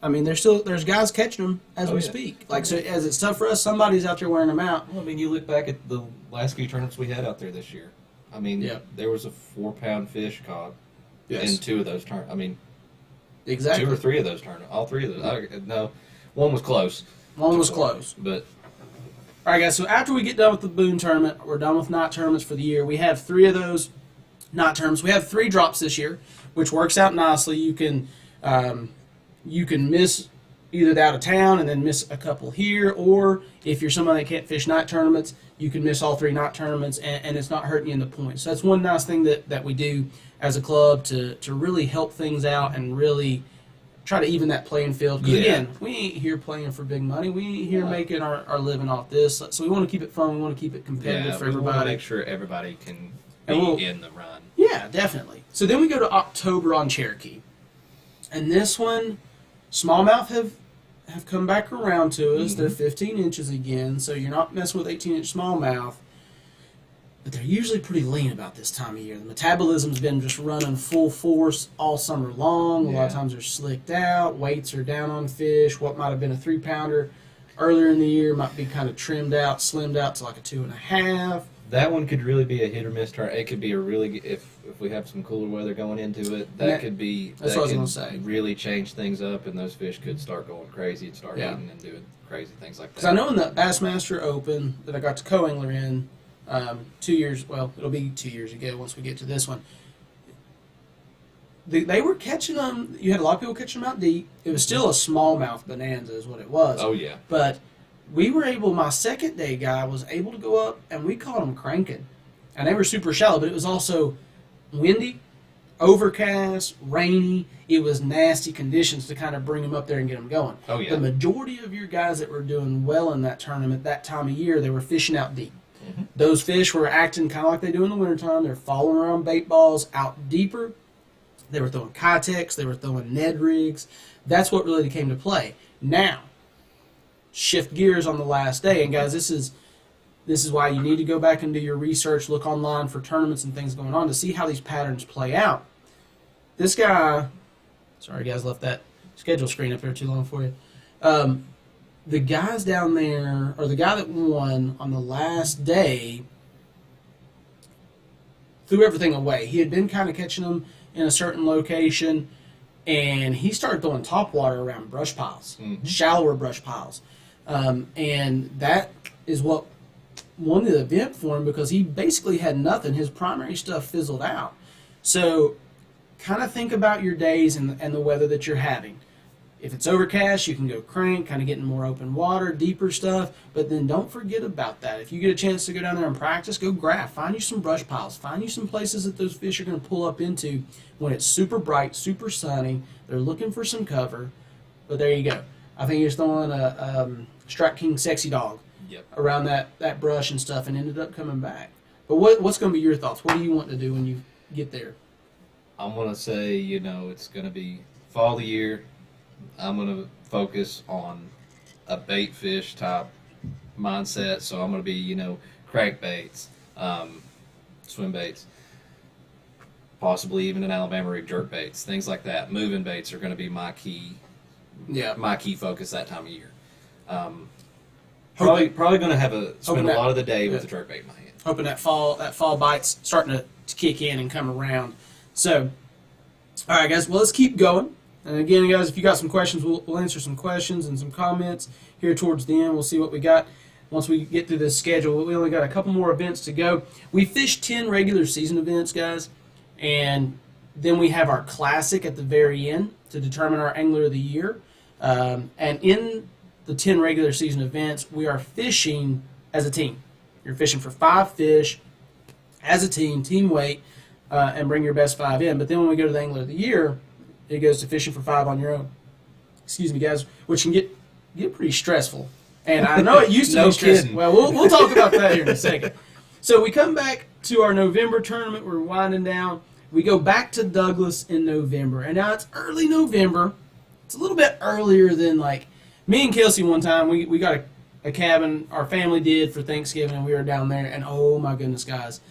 I mean, there's guys catching them as we speak. Like, so as it's tough for us, somebody's out there wearing them out. Well, I mean, you look back at the last few tournaments we had out there this year. I mean, there was a 4-pound fish caught in 2 of those tournaments. I mean, exactly 2 or 3 of those tournaments. All 3 of those. No, one was close. One was close. But all right, guys. So after we get done with the Boone tournament, we're done with night tournaments for the year. We have 3 of those night tournaments. We have 3 drops this year, which works out nicely. You can miss either out of town and then miss a couple here, or if you're somebody that can't fish night tournaments, you can miss all 3 night tournaments, and it's not hurting you in the points. So that's one nice thing that we do as a club to really help things out and really try to even that playing field. Because again, we ain't here playing for big money. We ain't here making our living off this. So we want to keep it fun. We want to keep it competitive for everybody. We want to make sure everybody can be in the run. Yeah, definitely. So then we go to October on Cherokee. And this one, smallmouth have come back around to us. They're 15 inches again, so you're not messing with 18-inch smallmouth. But they're usually pretty lean about this time of year. The metabolism's been just running full force all summer long. A lot of times they're slicked out. Weights are down on fish. What might have been a 3-pounder earlier in the year might be kind of trimmed out, slimmed out to like a 2.5. That one could really be a hit or miss turn. It could be a really if we have some cooler weather going into it. That could be. That's what I was going to say. Really change things up, and those fish could start going crazy and start eating and doing crazy things like that. Because I know in the Bassmaster Open that I got to co-angler in 2 years, well, it'll be 2 years ago once we get to this one, they were catching them, you had a lot of people catching them out deep. It was still a smallmouth bonanza is what it was. Oh, yeah. But we were able, my second day guy was able to go up and we caught them cranking. And they were super shallow, but it was also windy, overcast, rainy. It was nasty conditions to kind of bring them up there and get them going. Oh, yeah. The majority of your guys that were doing well in that tournament that time of year, they were fishing out deep. Mm-hmm. Those fish were acting kind of like they do in the wintertime. They're following around bait balls out deeper. They were throwing Kitex. They were throwing Ned rigs. That's what really came to play. Now, shift gears on the last day. And, guys, this is why you need to go back and do your research, look online for tournaments and things going on to see how these patterns play out. This guy, sorry, guys, left that schedule screen up there too long for you. The guys down there, or the guy that won on the last day, threw everything away. He had been kind of catching them in a certain location, and he started throwing topwater around brush piles, shallower brush piles. And that is what won the event for him because he basically had nothing. His primary stuff fizzled out. So kind of think about your days and the weather that you're having. If it's overcast, you can go crank, kind of getting more open water, deeper stuff. But then don't forget about that. If you get a chance to go down there and practice, go graph. Find you some brush piles. Find you some places that those fish are going to pull up into when it's super bright, super sunny. They're looking for some cover. But there you go. I think he was throwing a Strike King Sexy Dog around that brush and stuff and ended up coming back. But what's going to be your thoughts? What do you want to do when you get there? I'm going to say, it's going to be fall of the year. I'm going to focus on a bait fish type mindset. So I'm going to be, crank baits, swim baits, possibly even an Alabama rig jerk baits, things like that. Moving baits are going to be my key focus that time of year. Probably going to spend a lot of the day with a jerk bait in my hand. Hoping that fall bite's starting to kick in and come around. So, all right, guys. Well, let's keep going. And again, guys, if you got some questions, we'll answer some questions and some comments here towards the end. We'll see what we got once we get through this schedule. We only got a couple more events to go. We fished 10 regular season events, guys, and then we have our classic at the very end to determine our angler of the year. And in the 10 regular season events, we are fishing as a team. You're fishing for 5 fish as a team weight, and bring your best 5 in. But then when we go to the angler of the year, it goes to fishing for 5 on your own. Excuse me, guys, which can get pretty stressful. And I know it used to be stressful. Kidding. Well, we'll talk about that here in a second. So we come back to our November tournament. We're winding down. We go back to Douglas in November. And now it's early November. It's a little bit earlier than, like, me and Kelsey one time, we got a cabin, our family did for Thanksgiving, and we were down there. And, oh, my goodness, guys,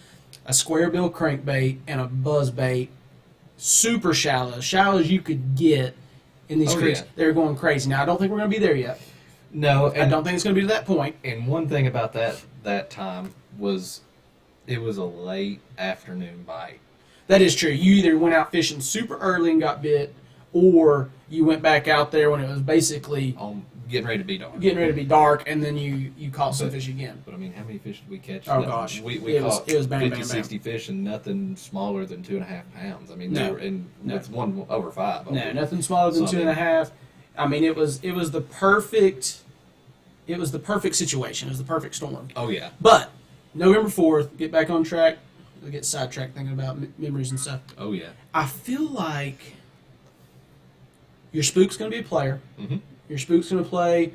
a square bill crankbait and a buzz bait, super shallow, as shallow as you could get in these creeks. Yeah. They're going crazy. Now, I don't think we're going to be there yet. No. I don't think it's going to be to that point. And one thing about that time was it was a late afternoon bite. That is true. You either went out fishing super early and got bit, or you went back out there when it was basically getting ready to be dark. And then you caught some fish again. But, I mean, how many fish did we catch? Oh, gosh. We caught it was bang, 50, bang, bang. 60 fish and nothing smaller than 2.5 pounds. I mean, with one over 5. No, nothing smaller than 2.5. I mean, it was the perfect situation. It was the perfect storm. Oh, yeah. But November 4th, get back on track. I get sidetracked thinking about memories and stuff. Oh, yeah. I feel like your spook's going to be a player. Mm-hmm. Your spook's going to play.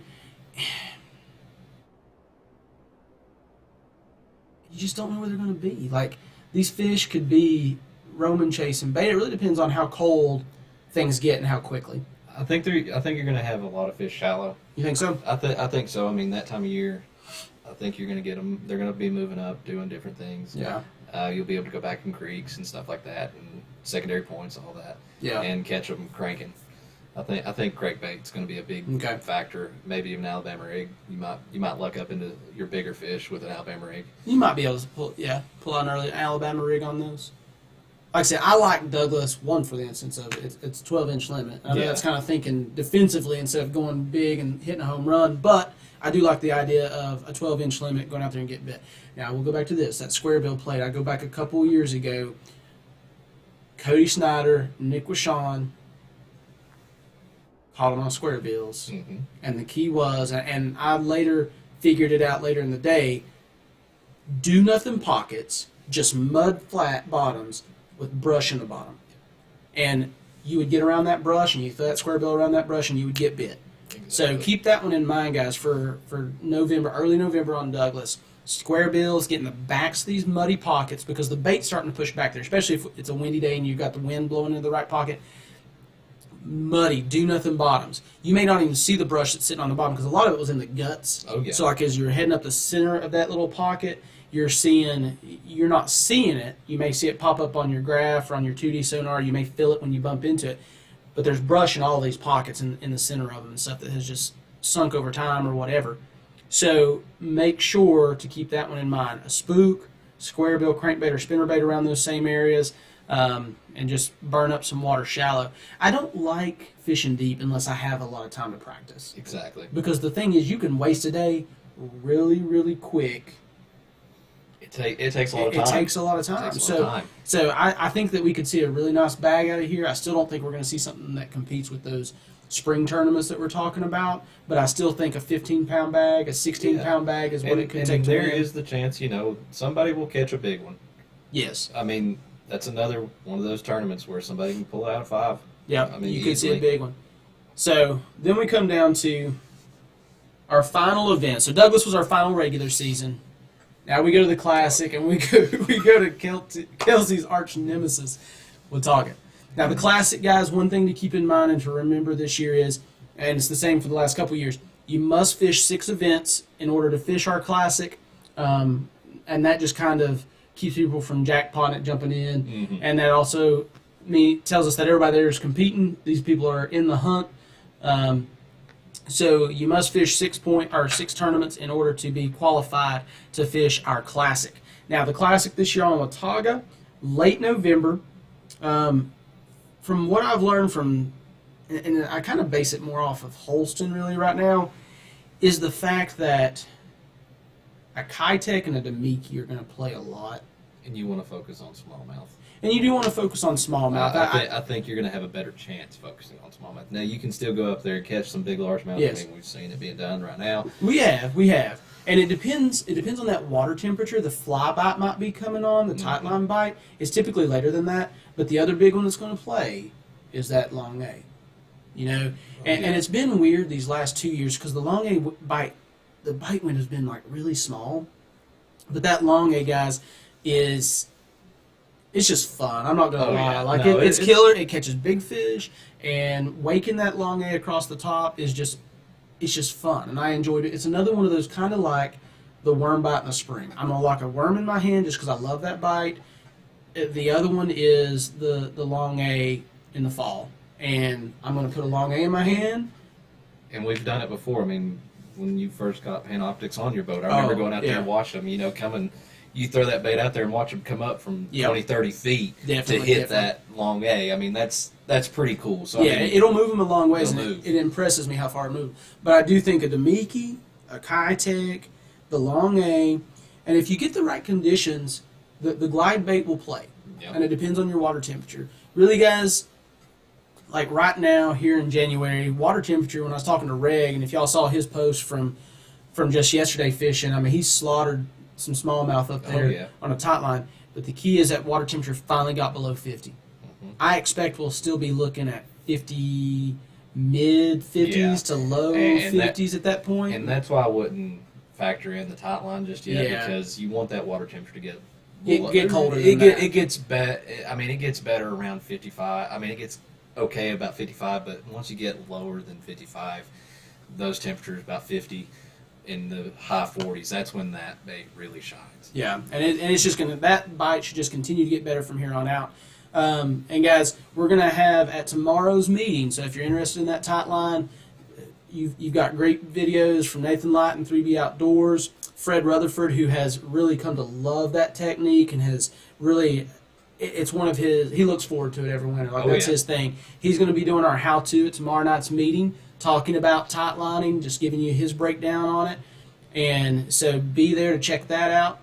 You just don't know where they're going to be. Like, these fish could be roaming, chasing bait. It really depends on how cold things get and how quickly. I think you're going to have a lot of fish shallow. You think so? I think so. I mean, that time of year, I think you're going to get them. They're going to be moving up, doing different things. Yeah. You'll be able to go back in creeks and stuff like that, and secondary points, all that. Yeah. And catch them cranking. I think crankbait's going to be a big factor. Maybe even an Alabama rig. You might luck up into your bigger fish with an Alabama rig. You might be able to pull out an early Alabama rig on those. Like I said, I like Douglas one for the instance of it. It's 12-inch limit. I know that's kind of thinking defensively instead of going big and hitting a home run, but I do like the idea of a 12-inch limit going out there and get bit. Now, we'll go back to this, that square bill plate. I go back a couple years ago. Cody Snyder, Nick Wishon caught them on square bills. Mm-hmm. And the key was, and I later figured it out later in the day, do nothing pockets, just mud flat bottoms with brush in the bottom. And you would get around that brush, and you throw that square bill around that brush, and you would get bit. Exactly. So keep that one in mind, guys, for November, early November on Douglas. Square bills, get in the backs of these muddy pockets because the bait's starting to push back there, especially if it's a windy day and you've got the wind blowing into the right pocket. Muddy, do nothing bottoms. You may not even see the brush that's sitting on the bottom because a lot of it was in the guts. Oh, yeah. So like as you're heading up the center of that little pocket, you're not seeing it. You may see it pop up on your graph or on your 2D sonar. You may feel it when you bump into it. But there's brush in all these pockets in the center of them and stuff that has just sunk over time or whatever. So make sure to keep that one in mind. A spook, square bill, crankbait, or spinnerbait around those same areas, and just burn up some water shallow. I don't like fishing deep unless I have a lot of time to practice. Exactly. Because the thing is, you can waste a day really, really quick. It takes a lot of time. It takes a lot of time. So I think that we could see a really nice bag out of here. I still don't think we're going to see something that competes with those spring tournaments that we're talking about, but I still think a 15-pound bag, a 16-pound bag is what it could take to win. And there is the chance, somebody will catch a big one. Yes. I mean, that's another one of those tournaments where somebody can pull out a 5. Yeah, I mean, you could see a big one. So then we come down to our final event. So Douglas was our final regular season. Now we go to the Classic, and we go to Kelsey's arch nemesis, Watauga. Now the Classic, guys, one thing to keep in mind and to remember this year is, and it's the same for the last couple of years, you must fish 6 events in order to fish our Classic, and that just kind of keeps people from jackpotting it, jumping in, mm-hmm. and that also tells us that everybody there is competing. These people are in the hunt. So you must fish 6 tournaments in order to be qualified to fish our Classic. Now the Classic this year on Watauga, late November. From what I've learned and I kind of base it more off of Holston really right now, is the fact that a Kitech and a Demiki are going to play a lot. And you want to focus on smallmouth. And you do want to focus on smallmouth. I think you're going to have a better chance focusing on smallmouth. Now, you can still go up there and catch some big largemouth. Yes. I mean, we've seen it being done right now. We have. And it depends on that water temperature. The fly bite might be coming on. The tight line bite is typically later than that. But the other big one that's going to play is that long A. And it's been weird these last 2 years because the long A bite, the bite window has been like really small. But that long A, guys, it's just fun. I'm not going to lie. Yeah. Like No, it's killer. It catches big fish, and waking that long A across the top is just fun, and I enjoyed it. It's another one of those kind of like the worm bite in the spring. I'm gonna lock a worm in my hand just because I love that bite. The other one is the long A in the fall, and I'm gonna put a long A in my hand. And we've done it before. I mean, when you first got Panoptics on your boat, I remember going out there and watching them. Coming. You throw that bait out there and watch them come up from 20, 30 feet to hit that long A. I mean, that's pretty cool. So yeah, I mean, it'll move them a long ways, and move. it impresses me how far it moves. But I do think a Demiki, a Kitech, the long A, and if you get the right conditions, the glide bait will play. Yep. And it depends on your water temperature. Really, guys, like right now here in January, water temperature, when I was talking to Reg, and if y'all saw his post from just yesterday fishing, I mean, he slaughtered some smallmouth up there on a tight line. But the key is that water temperature finally got below 50. Mm-hmm. I expect we'll still be looking at 50, mid-50s to low 50s at that point. And that's why I wouldn't factor in the tight line just yet because you want that water temperature to get colder. It gets better. I mean, it gets better around 55. I mean, it gets okay about 55, but once you get lower than 55, those temperatures about 50 in the high 40s, that's when that bait really shines. Yeah, and it's just that bite should just continue to get better from here on out. And guys, we're gonna have at tomorrow's meeting. So if you're interested in that tight line, you've got great videos from Nathan Light and 3B Outdoors, Fred Rutherford, who has really come to love that technique and has really. It's one of his. He looks forward to it every winter. That's his thing. He's going to be doing our how-to at tomorrow night's meeting talking about tight lining, just giving you his breakdown on it. And so be there to check that out.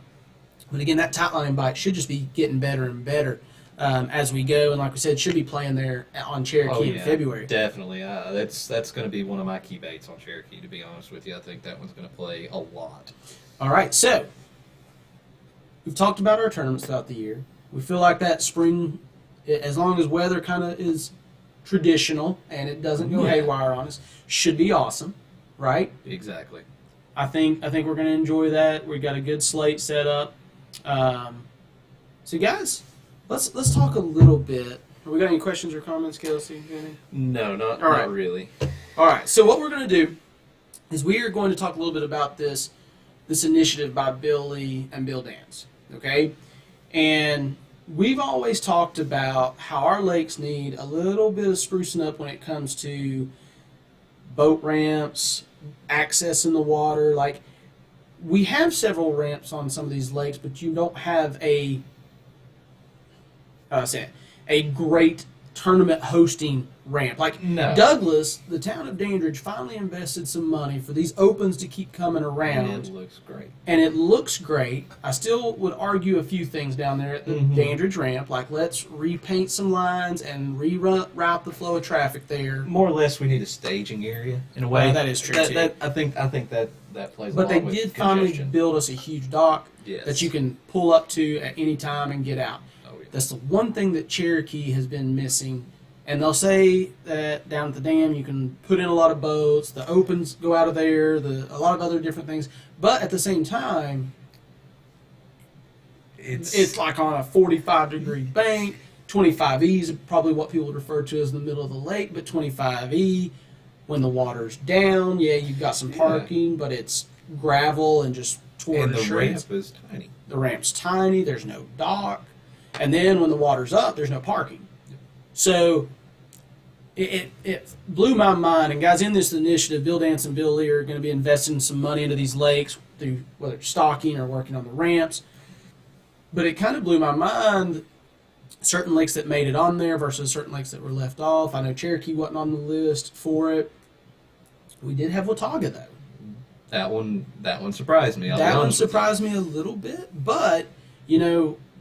But again, that tight lining bite should just be getting better and better as we go. And like we said, should be playing there on Cherokee in February. Definitely. That's going to be one of my key baits on Cherokee, to be honest with you. I think that one's going to play a lot. All right, so we've talked about our tournaments throughout the year. We feel like that spring, as long as weather kind of is traditional and it doesn't go haywire on us, should be awesome, right? Exactly. I think we're going to enjoy that. We've got a good slate set up. So guys, let's talk a little bit. Have we got any questions or comments, Kelsey? No, not really. All right. So what we're going to do is we are going to talk a little bit about this initiative by Bill Lee and Bill Dance. Okay, and we've always talked about how our lakes need a little bit of sprucing up when it comes to boat ramps, access in the water. Like, we have several ramps on some of these lakes, but you don't have a great tournament hosting ramp. Like, no. Douglas, the town of Dandridge, finally invested some money for these opens to keep coming around. And it looks great. And it looks great. I still would argue a few things down there at the Dandridge ramp, like let's repaint some lines and reroute the flow of traffic there. More or less, we need a staging area in a way. Well, that is true too. I think that plays. But along they with did finally congestion. build us a huge dock that you can pull up to at any time and get out. Oh, yeah. That's the one thing that Cherokee has been missing. And they'll say that down at the dam you can put in a lot of boats, the opens go out of there, a lot of other different things. But at the same time, it's like on a 45-degree bank. 25E is probably what people would refer to as the middle of the lake, but 25E, when the water's down, you've got some parking, but it's gravel and just torn and to the shreds. ramp is tiny. The ramp's tiny, there's no dock. And then when the water's up, there's no parking. So it blew my mind. And guys, in this initiative, Bill Dance and Bill Lee are going to be investing some money into these lakes through whether it's stocking or working on the ramps. But it kind of blew my mind, certain lakes that made it on there versus certain lakes that were left off. I know Cherokee wasn't on the list for it. We did have Watauga, though. That one surprised me. That one surprised me a little bit, but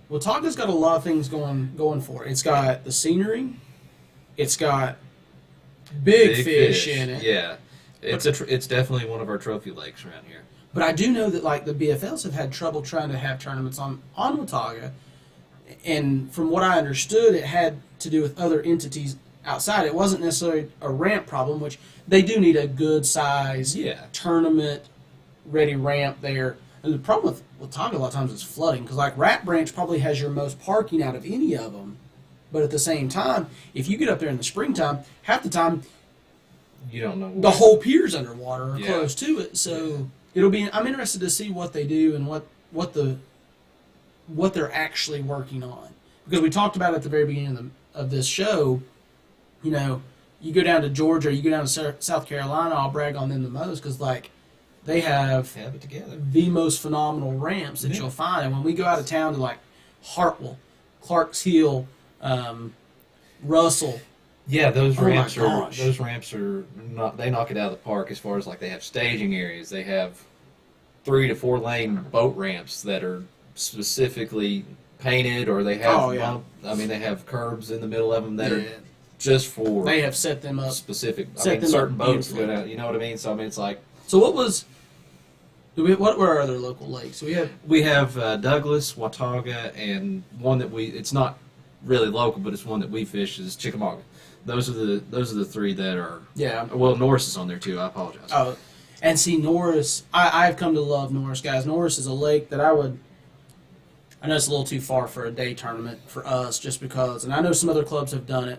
Watauga's got a lot of things going for it. It's got the scenery. It's got big fish in it. Yeah, it's definitely one of our trophy lakes around here. But I do know that like the BFLs have had trouble trying to have tournaments on Watauga, and from what I understood, it had to do with other entities outside. It wasn't necessarily a ramp problem, which they do need a good size tournament ready ramp there. And the problem with Watauga a lot of times is flooding, because like Rat Branch probably has your most parking out of any of them. But at the same time, if you get up there in the springtime, half the time you don't know the whole pier's underwater or close to it. So I'm interested to see what they do and what they're actually working on. Because we talked about at the very beginning of this show, you go down to Georgia, you go down to South Carolina, I'll brag on them the most, because like they have it together. The most phenomenal ramps that you'll find. And when we go out of town to like Hartwell, Clark's Hill, Russell. Yeah, those ramps are not. They knock it out of the park as far as like they have staging areas. They have 3 to 4 lane boat ramps that are specifically painted, or they have. They have curbs in the middle of them that are just for. They have set them up specific. Certain boats go down. You know what I mean? So it's like. So what were our other local lakes? We have Douglas, Watauga, and one that it's not really local, but it's one that we fish is Chickamauga. Those are the 3 that are. Yeah. Well, Norris is on there too. I apologize. Oh, and see Norris. I've come to love Norris, guys. Norris is a lake that I know it's a little too far for a day tournament for us, just because, and I know some other clubs have done it,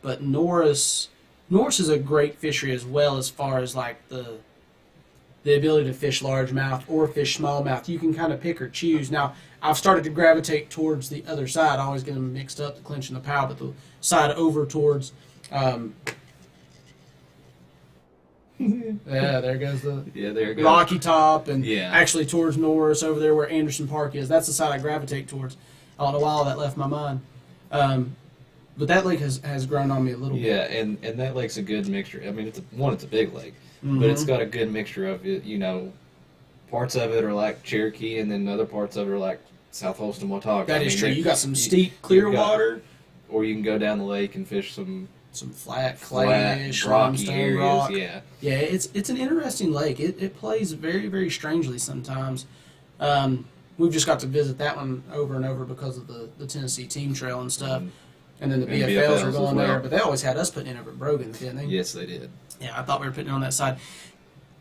but Norris is a great fishery as well, as far as like the ability to fish largemouth or fish smallmouth. You can kind of pick or choose. Now, I've started to gravitate towards the other side. I always get them mixed up, the clinch and the pow, but the side over towards. There goes the Rocky Top, and actually towards Norris over there where Anderson Park is. That's the side I gravitate towards. I don't know why all that left my mind. But that lake has grown on me a little bit. Yeah, and that lake's a good mixture. I mean, it's a big lake, Mm-hmm. but it's got a good mixture of it. Parts of it are like Cherokee, and then other parts of it are like South Holston, Watauga. That is true. You got some steep, you've clear got- water, or you can go down the lake and fish some flat, flat, clayish, rocky limestone areas. rock. Yeah, Yeah, it's an interesting lake. It plays very, very strangely sometimes. We've just got to visit that one over and over because of the Tennessee Team Trail and stuff. And then the And BFLs are BFLs going as well. there, but they always had us putting it over at Brogan, didn't they? yes, they did. Yeah, I thought we were putting it on that side.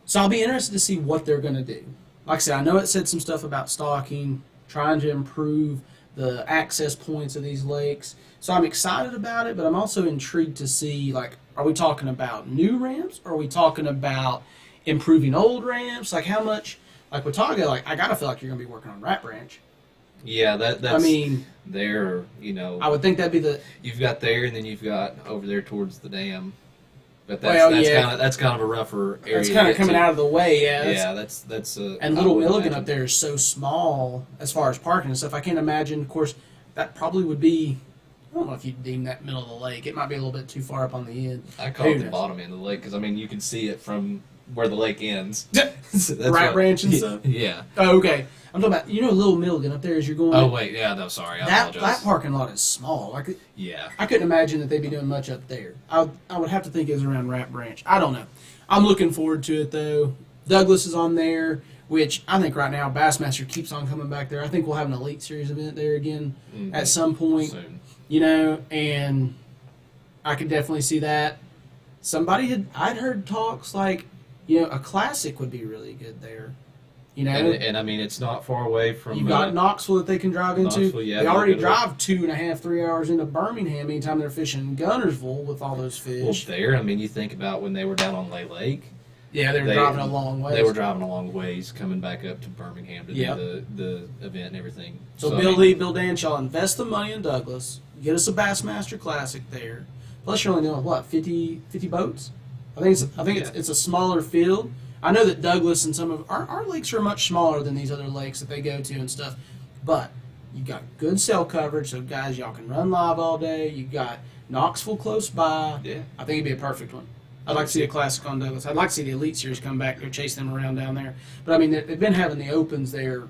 So I'll be interested to see what they're going to do. Like I said, I know it said some stuff about stocking, trying to improve the access points of these lakes. So I'm excited about it, but I'm also intrigued to see, like, are we talking about new ramps? Or are we talking about improving old ramps? Like, how much? Like, Watauga, like, I got to feel like you're going to be working on Rat Branch. Yeah, that's. I mean, there. I would think that'd be the. You've got there, and then you've got over there towards the dam. But Well, that's yeah. kind of a rougher area. It's kind of coming out of the way, yeah. Yeah, that's. And Little Milligan up there is so small as far as parking and stuff. I can't imagine. Of course, that probably would be. I don't know if you'd deem that middle of the lake. It might be a little bit too far up on the end. I call Who it the knows? bottom end of the lake because you can see it from where the lake ends. Rat Branch and stuff. Yeah. Oh, okay. I'm talking about Little Milligan up there as you're going. Oh wait, yeah, no, sorry, I that apologize. parking lot is small. Yeah. I couldn't imagine that they'd be doing much up there. I would have to think it was around Rat Branch. I don't know. I'm looking forward to it though. Douglas is on there, which I think right now Bassmaster keeps on coming back there. I think we'll have an Elite Series event there again at some point. Soon. And I could definitely see that. I'd heard talks like, a Classic would be really good there. And I mean, it's not far away from. You got Knoxville that they can drive into. Knoxville, yeah, they they'll already go to- drive 2.5, 3 hours into Birmingham anytime they're fishing Gunnersville with all those Well, fish. there. I mean, you think about when they were down on Lay Lake. Yeah, they were driving a long way. They were driving a long ways coming back up to Birmingham to Yep. do the event and everything. So I Bill mean, Lee, Bill Danshaw, invest the money in Douglas. Get us a Bassmaster Classic there. Plus, you're only doing what, 50 boats? I think it's a smaller field. I know that Douglas and some of our lakes are much smaller than these other lakes that they go to and stuff, but you got good cell coverage, so guys, y'all can run live all day. You got Knoxville close by. Yeah. I think it'd be a perfect one. I'd like to see a Classic on Douglas. I'd like to see the Elite Series come back, go chase them around down there. But I mean, they've been having the opens there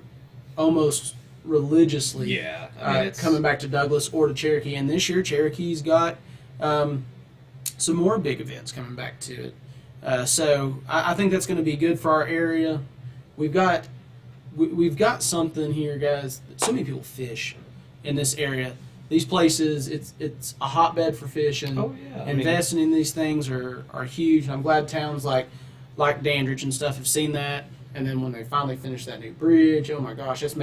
almost religiously. Yeah, I mean, it's Coming back to Douglas or to Cherokee, and this year Cherokee's got some more big events coming back to it. So I think that's going to be good for our area. We've got something here, guys. So many people fish in this area. These places, it's a hotbed for fishing. Oh, yeah. I mean- Investing in these things are huge. And I'm glad towns like Dandridge and stuff have seen that. And then when they finally finish that new bridge, oh my gosh, they've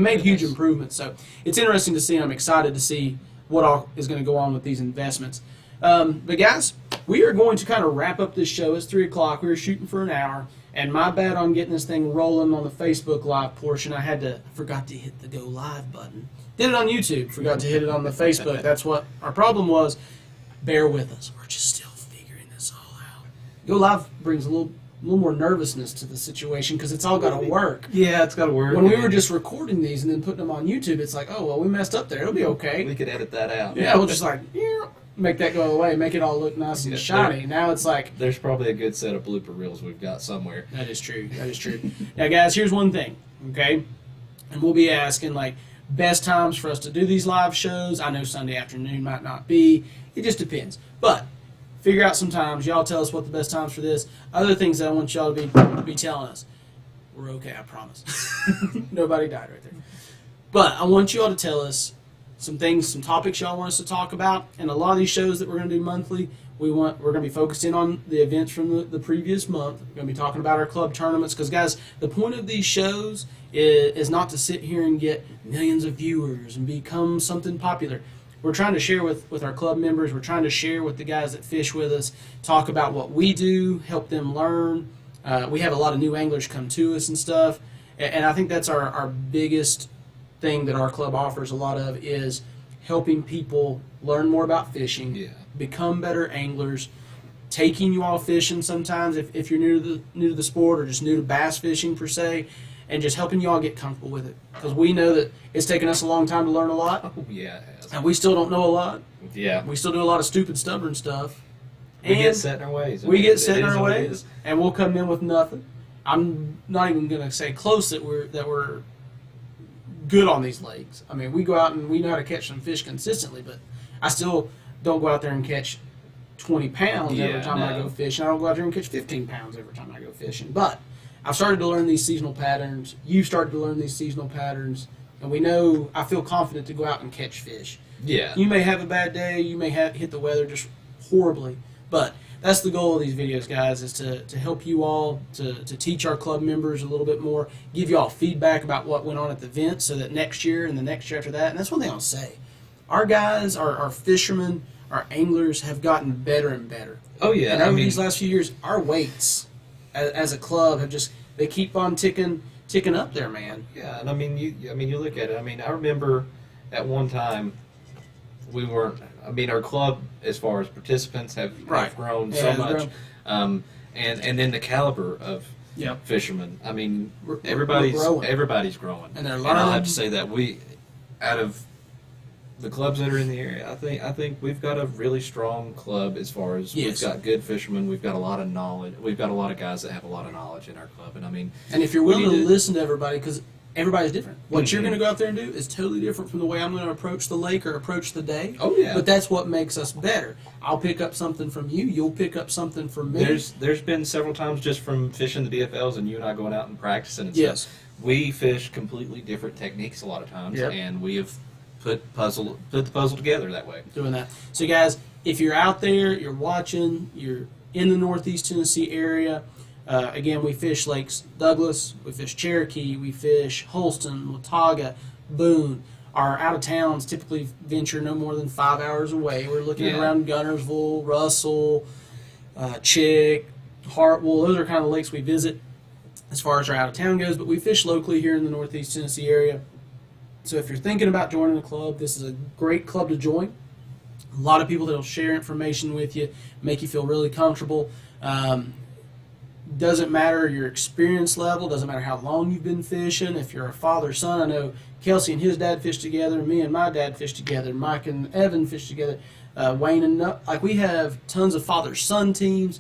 made huge improvements. So it's interesting to see, and I'm excited to see what all is going to go on with these investments. But guys, we are going to kind of wrap up this show. It's 3 o'clock. We were shooting for an hour, and my bad on getting this thing rolling on the Facebook Live portion. I forgot to hit the go live button. Did it on YouTube. Forgot to hit it on the Facebook. That's what our problem was. Bear with us. We're just still figuring this all out. Go live brings a little more nervousness to the situation because it's all got to work. Yeah, it's got to work. When we were just recording these and then putting them on YouTube, it's like, oh, well, we messed up there. It'll be okay. we could edit that out. Yeah, we'll just make that go away, make it all look nice and Yeah, shiny. Now it's like, There's probably a good set of blooper reels we've got somewhere. that is true. That is true. Now, guys, here's one thing, okay? And we'll be asking, best times for us to do these live shows. I know Sunday afternoon might not be. It just depends. But figure out some times. Y'all tell us what the best times for this. Other things that I want y'all to be telling us. We're okay, I promise. Nobody died right there. But I want you all to tell us some things, some topics y'all want us to talk about. And a lot of these shows that we're going to do monthly, we're going to be focusing on the events from the previous month. We're going to be talking about our club tournaments. Because, guys, the point of these shows is not to sit here and get millions of viewers and become something popular. We're trying to share with our club members. We're trying to share with the guys that fish with us, talk about what we do, help them learn. We have a lot of new anglers come to us and stuff. And I think that's our biggest thing that our club offers a lot of is helping people learn more about fishing, Yeah. become better anglers, taking you all fishing sometimes if you're new to the sport or just new to bass fishing per se. and just helping you all get comfortable with it. Because we know that it's taken us a long time to learn a lot. Oh, yeah, it has. And we still don't know a lot. Yeah. We still do a lot of stupid, stubborn stuff. We get set in our ways. We get set in our ways, and we'll come in with nothing. I'm not even going to say close that we're good on these lakes. I mean, we go out and we know how to catch some fish consistently, but I still don't go out there and catch 20 pounds every time I go fishing. I don't go out there and catch 15 pounds every time I go fishing. But I've started to learn these seasonal patterns. You've started to learn these seasonal patterns, and we know I feel confident to go out and catch fish. Yeah. You may have a bad day. You may hit the weather just horribly. But that's the goal of these videos, guys, is to help you all, to teach our club members a little bit more, give you all feedback about what went on at the event so that next year and the next year after that, and that's one thing I'll say. Our guys, our fishermen, our anglers have gotten better and better. Oh, yeah. And over these last few years, our weights as a club have just, they keep on ticking up there, man. Yeah, and I mean, you look at it. I mean, I remember at one time we weren't. I mean, our club, as far as participants, have grown so much, and then the caliber of fishermen. I mean, everybody's growing, and they're learning. And I'll have to say that out of the clubs that are in the area, I think we've got a really strong club as far as we've got good fishermen. We've got a lot of knowledge. We've got a lot of guys that have a lot of knowledge in our club, and I mean, and if you're willing to listen to everybody, because everybody's different. What you're going to go out there and do is totally different from the way I'm going to approach the lake or approach the day. Oh, yeah. But that's what makes us better. I'll pick up something from you. You'll pick up something from me. There's been several times just from fishing the DFLs and you and I going out and practicing and yes. stuff. We fish completely different techniques a lot of times, and we have put the puzzle together that way. Doing that. So, guys, if you're out there, you're watching, you're in the Northeast Tennessee area, again, we fish Lakes Douglas, we fish Cherokee, we fish Holston, Watauga, Boone. Our out-of-towns typically venture no more than 5 hours away. We're looking at around Gunnersville, Russell, Chick, Hartwell. Those are kind of the lakes we visit as far as our out-of-town goes, but we fish locally here in the Northeast Tennessee area. So if you're thinking about joining the club, this is a great club to join. A lot of people that will share information with you, make you feel really comfortable. Doesn't matter your experience level, doesn't matter how long you've been fishing. If you're a father-son, I know Kelsey and his dad fish together, me and my dad fish together, Mike and Evan fish together, Wayne and like we have tons of father-son teams.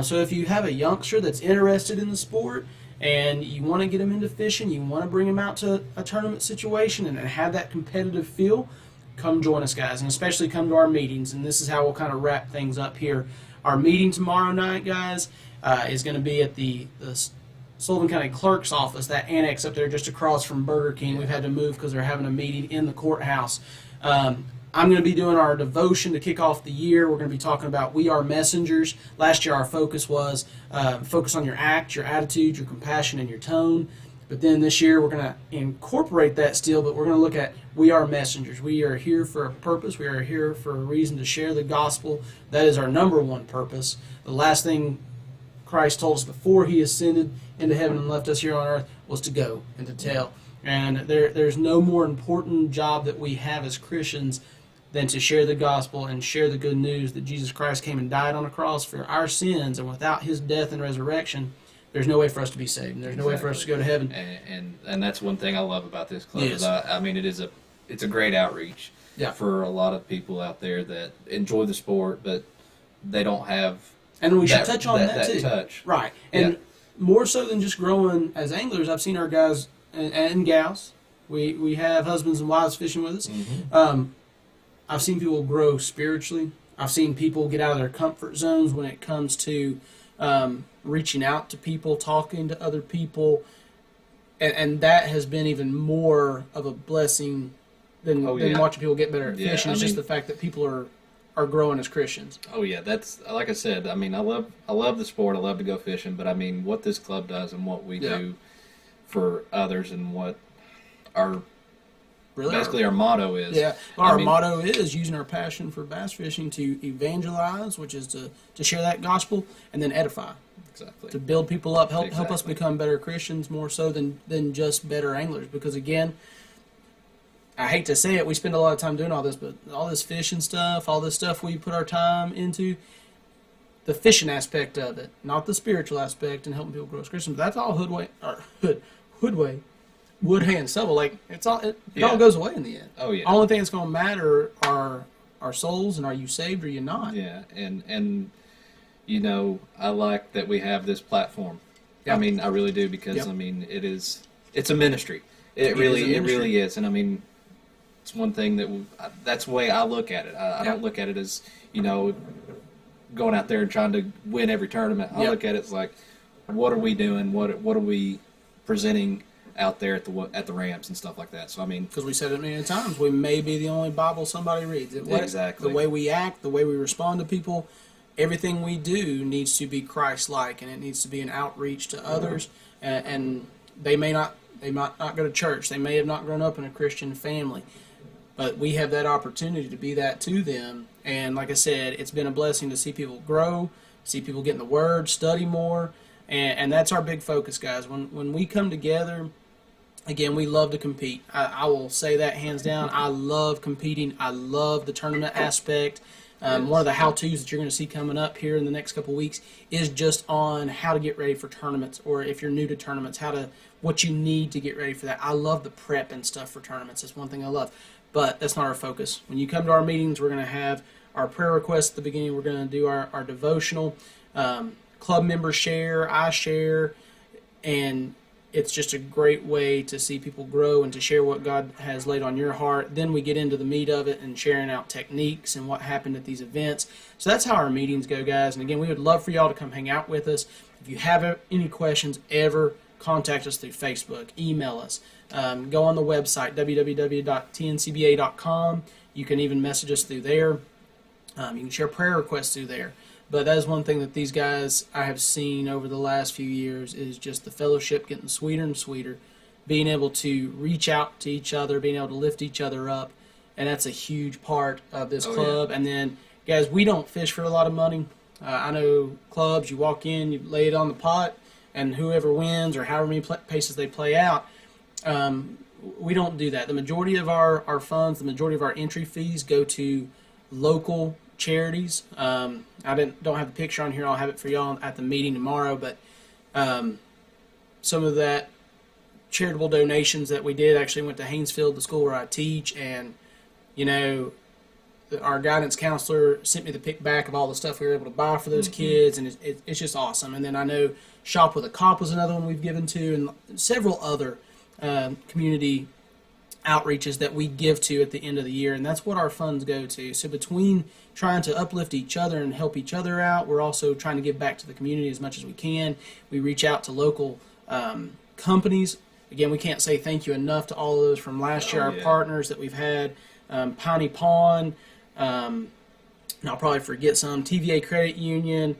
So if you have a youngster that's interested in the sport and you want to get them into fishing, you want to bring them out to a tournament situation and have that competitive feel, come join us, guys, and especially come to our meetings. And this is how we'll kind of wrap things up here. Our meeting tomorrow night, guys, is going to be at the Sullivan County Clerk's office, that annex up there just across from Burger King. We've had to move because they're having a meeting in the courthouse. I'm going to be doing our devotion to kick off the year. We're going to be talking about we are messengers. Last year our focus was focus on your act, your attitude, your compassion, and your tone. But then this year we're going to incorporate that still, but we're going to look at we are messengers. We are here for a purpose. We are here for a reason to share the gospel. That is our number one purpose. The last thing Christ told us before he ascended into heaven and left us here on earth was to go and to tell. And there's no more important job that we have as Christians than to share the gospel and share the good news that Jesus Christ came and died on a cross for our sins, and without his death and resurrection, there's no way for us to be saved. And there's no way for us to go to heaven. And that's one thing I love about this club. Yes. Is I mean, it's a great outreach for a lot of people out there that enjoy the sport, but they don't have. And we should touch on that too. Touch. Right. And more so than just growing as anglers, I've seen our guys and gals. We have husbands and wives fishing with us. Mm-hmm. I've seen people grow spiritually. I've seen people get out of their comfort zones when it comes to reaching out to people, talking to other people. And that has been even more of a blessing than watching people get better at fishing. It's just the fact that people are growing as Christians. Oh yeah, that's like I said. I mean, I love the sport. I love to go fishing, but I mean, what this club does and what we do for others, and what our our motto is. Yeah, our motto is using our passion for bass fishing to evangelize, which is to share that gospel, and then edify. Exactly. To build people up, help us become better Christians more so than just better anglers. Because again, I hate to say it, we spend a lot of time doing all this, but all this fishing stuff, all this stuff we put our time into, the fishing aspect of it, not the spiritual aspect and helping people grow as Christians, but that's all wood, hay, and stubble. Like it all Yeah. goes away in the end. Oh, yeah. Only thing that's going to matter are our souls, and are you saved or you not? Yeah, and you know, I like that we have this platform. Yep. I mean, I really do, because Yep. I mean, it's a ministry. It really is, and I mean, it's one thing that's the way I look at it. I don't look at it as, you know, going out there and trying to win every tournament. I Yep. look at it as like, what are we doing? What are we presenting out there at the ramps and stuff like that? So I mean, Because we said it many times, we may be the only Bible somebody reads. Exactly. The way we act, the way we respond to people, everything we do needs to be Christ-like, and it needs to be an outreach to others. And they might not go to church. They may have not grown up in a Christian family, but we have that opportunity to be that to them. And like I said, it's been a blessing to see people grow, see people get in the Word, study more, and that's our big focus, guys. When we come together, again, we love to compete. I will say that hands down. I love competing. I love the tournament aspect. One of the how-tos that you're going to see coming up here in the next couple of weeks is just on how to get ready for tournaments, or if you're new to tournaments, what you need to get ready for that. I love the prep and stuff for tournaments. It's one thing I love, but that's not our focus. When you come to our meetings, we're going to have our prayer requests at the beginning. We're going to do our devotional. Club members share, I share, and it's just a great way to see people grow and to share what God has laid on your heart. Then we get into the meat of it and sharing out techniques and what happened at these events. So that's how our meetings go, guys. And again, we would love for y'all to come hang out with us. If you have any questions, ever contact us through Facebook, email us, go on the website, www.tncba.com. You can even message us through there. You can share prayer requests through there. But that is one thing that these guys I have seen over the last few years is just the fellowship getting sweeter and sweeter, being able to reach out to each other, being able to lift each other up, and that's a huge part of this club. Yeah. And then, guys, we don't fish for a lot of money. I know clubs, you walk in, you lay it on the pot, and whoever wins or however many paces they play out, we don't do that. The majority of our funds, the majority of our entry fees go to local charities. I don't have the picture on here. I'll have it for y'all at the meeting tomorrow. But some of that charitable donations that we did actually went to Haynesfield, the school where I teach, and you know, our guidance counselor sent me the pic back of all the stuff we were able to buy for those kids, and it's just awesome. And then I know Shop with a Cop was another one we've given to, and several other community outreaches that we give to at the end of the year, and that's what our funds go to. So between trying to uplift each other and help each other out, we're also trying to give back to the community as much as we can. We reach out to local companies. Again, we can't say thank you enough to all of those from last year, our partners that we've had, Piney Pond, and I'll probably forget some, TVA Credit Union,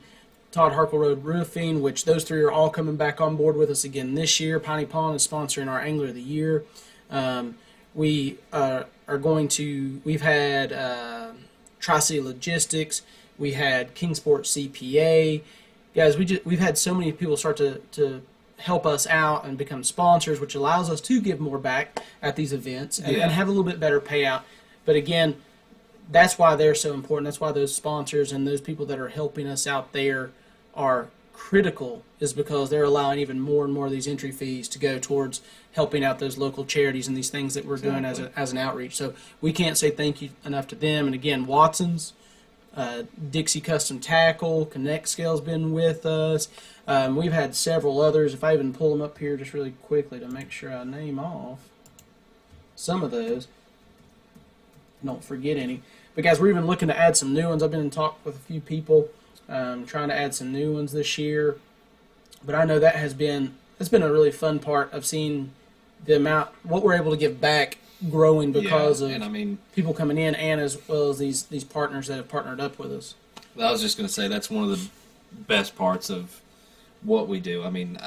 Todd Harkle Road Roofing, which those three are all coming back on board with us again this year. Piney Pond is sponsoring our Angler of the Year. We are going to, we've had Tri-City Logistics, we had Kingsport CPA. Guys, we've had so many people start to help us out and become sponsors, which allows us to give more back at these events and have a little bit better payout. But again, that's why they're so important. That's why those sponsors and those people that are helping us out there are critical, is because they're allowing even more and more of these entry fees to go towards helping out those local charities and these things that we're doing as an outreach. So we can't say thank you enough to them. And again, Watson's, Dixie Custom Tackle, Connect Scale's been with us. We've had several others. If I even pull them up here just really quickly to make sure I name off some of those, don't forget any. But guys, we're even looking to add some new ones. I've been in talk with a few people, trying to add some new ones this year. But I know that's been a really fun part of seeing the amount, what we're able to give back, growing because of people coming in, and as well as these partners that have partnered up with us. I was just going to say that's one of the best parts of what we do. I mean,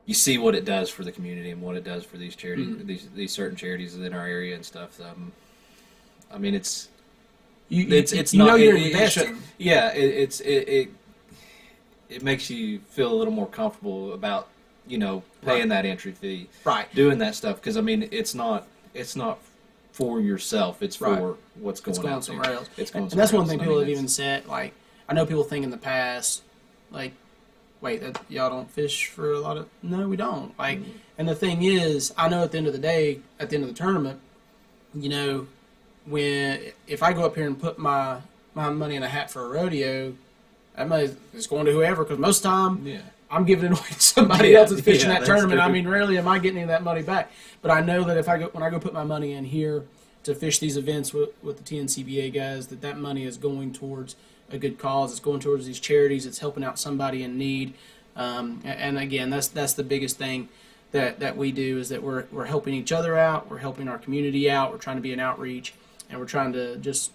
you see what it does for the community and what it does for these charities, these certain charities in our area and stuff. I mean, it's not, you're investing. It makes you feel a little more comfortable about, you know, paying that entry fee, doing that stuff, because I mean, it's not for yourself, it's for what's going on somewhere else. And that's one thing people have even said. Like, I know people think in the past, like, wait, that y'all don't fish for a lot of? No, we don't. Like, and the thing is, I know at the end of the day, at the end of the tournament, you know, if I go up here and put my money in a hat for a rodeo, that money is going to whoever, because most of the time I'm giving it away to somebody else that's fishing that tournament. True. I mean, rarely am I getting any of that money back. But I know that when I go put my money in here to fish these events with the TNCBA guys, that money is going towards a good cause. It's going towards these charities. It's helping out somebody in need. And again, that's the biggest thing that we do, is that we're helping each other out. We're helping our community out. We're trying to be an outreach, and we're trying to just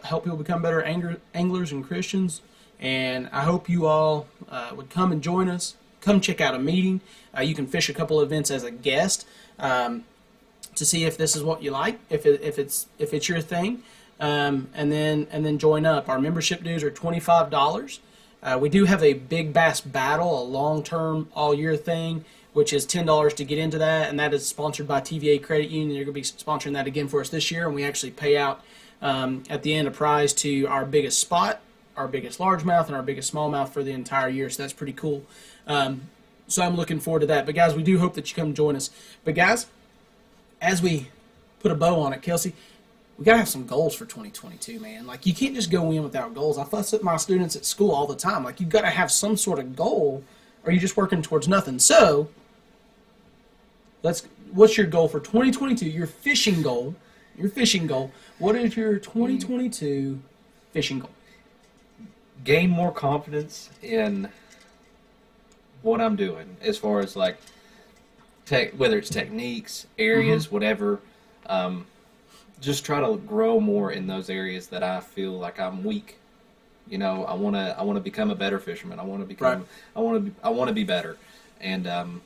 help people become better anglers and Christians. And I hope you all would come and join us. Come check out a meeting. You can fish a couple of events as a guest to see if this is what you like, if it's your thing, and then join up. Our membership dues are $25. We do have a big bass battle, a long-term, all-year thing, which is $10 to get into that, and that is sponsored by TVA Credit Union. They're going to be sponsoring that again for us this year, and we actually pay out at the end a prize to our biggest spot, our biggest largemouth, and our biggest smallmouth for the entire year, so that's pretty cool. So I'm looking forward to that. But guys, we do hope that you come join us. But guys, as we put a bow on it, Kelsey, we gotta have some goals for 2022, man. Like, you can't just go in without goals. I fuss at my students at school all the time. Like, you gotta have some sort of goal, or you're just working towards nothing. So, what's your goal for 2022? Your fishing goal. Your fishing goal. What is your 2022 fishing goal? Gain more confidence in what I'm doing, as far as like whether it's techniques, areas, whatever. Just try to grow more in those areas that I feel like I'm weak. You know, I want to become a better fisherman. I want to become. Right. I want to be better. And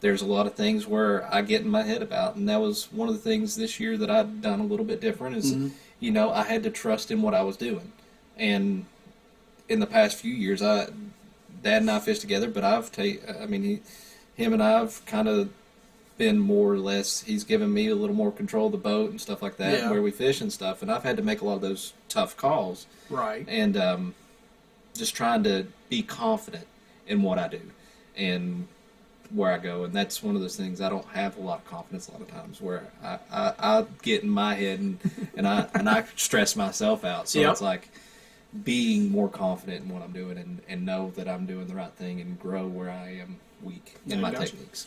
there's a lot of things where I get in my head about, and that was one of the things this year that I've done a little bit different. Is you know, I had to trust in what I was doing, and in the past few years, Dad and I fished together, but him and I've kind of been more or less, he's given me a little more control of the boat and stuff like that, where we fish and stuff, and I've had to make a lot of those tough calls. Right. And just trying to be confident in what I do and where I go, and that's one of those things. I don't have a lot of confidence a lot of times, where I get in my head and I stress myself out. So it's like being more confident in what I'm doing and know that I'm doing the right thing and grow where I am weak in my techniques.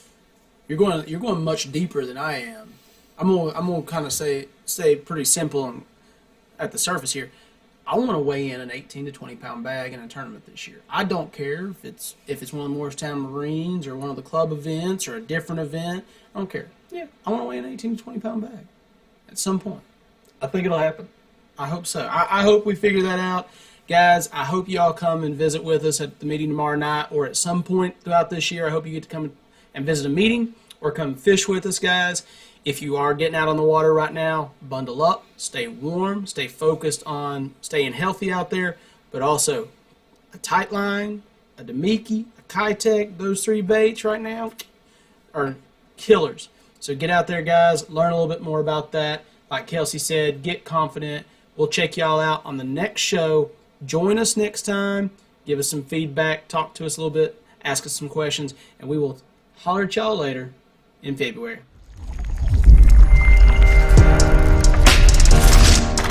You're going much deeper than I am. I'm gonna kind of say pretty simple and at the surface here. I want to weigh in an 18 to 20 pound bag in a tournament this year. I don't care if it's one of the Morristown Marines or one of the club events or a different event. I don't care. Yeah, I want to weigh an 18 to 20 pound bag at some point. I think it'll happen. I hope so. I hope we figure that out. Guys, I hope you all come and visit with us at the meeting tomorrow night or at some point throughout this year. I hope you get to come and visit a meeting or come fish with us, guys. If you are getting out on the water right now, bundle up, stay warm, stay focused on staying healthy out there, but also a tight line, a Demiki, a Kitech, those three baits right now are killers. So get out there, guys, learn a little bit more about that. Like Kelsey said, get confident. We'll check y'all out on the next show. Join us next time. Give us some feedback. Talk to us a little bit. Ask us some questions. And we will holler at y'all later in February.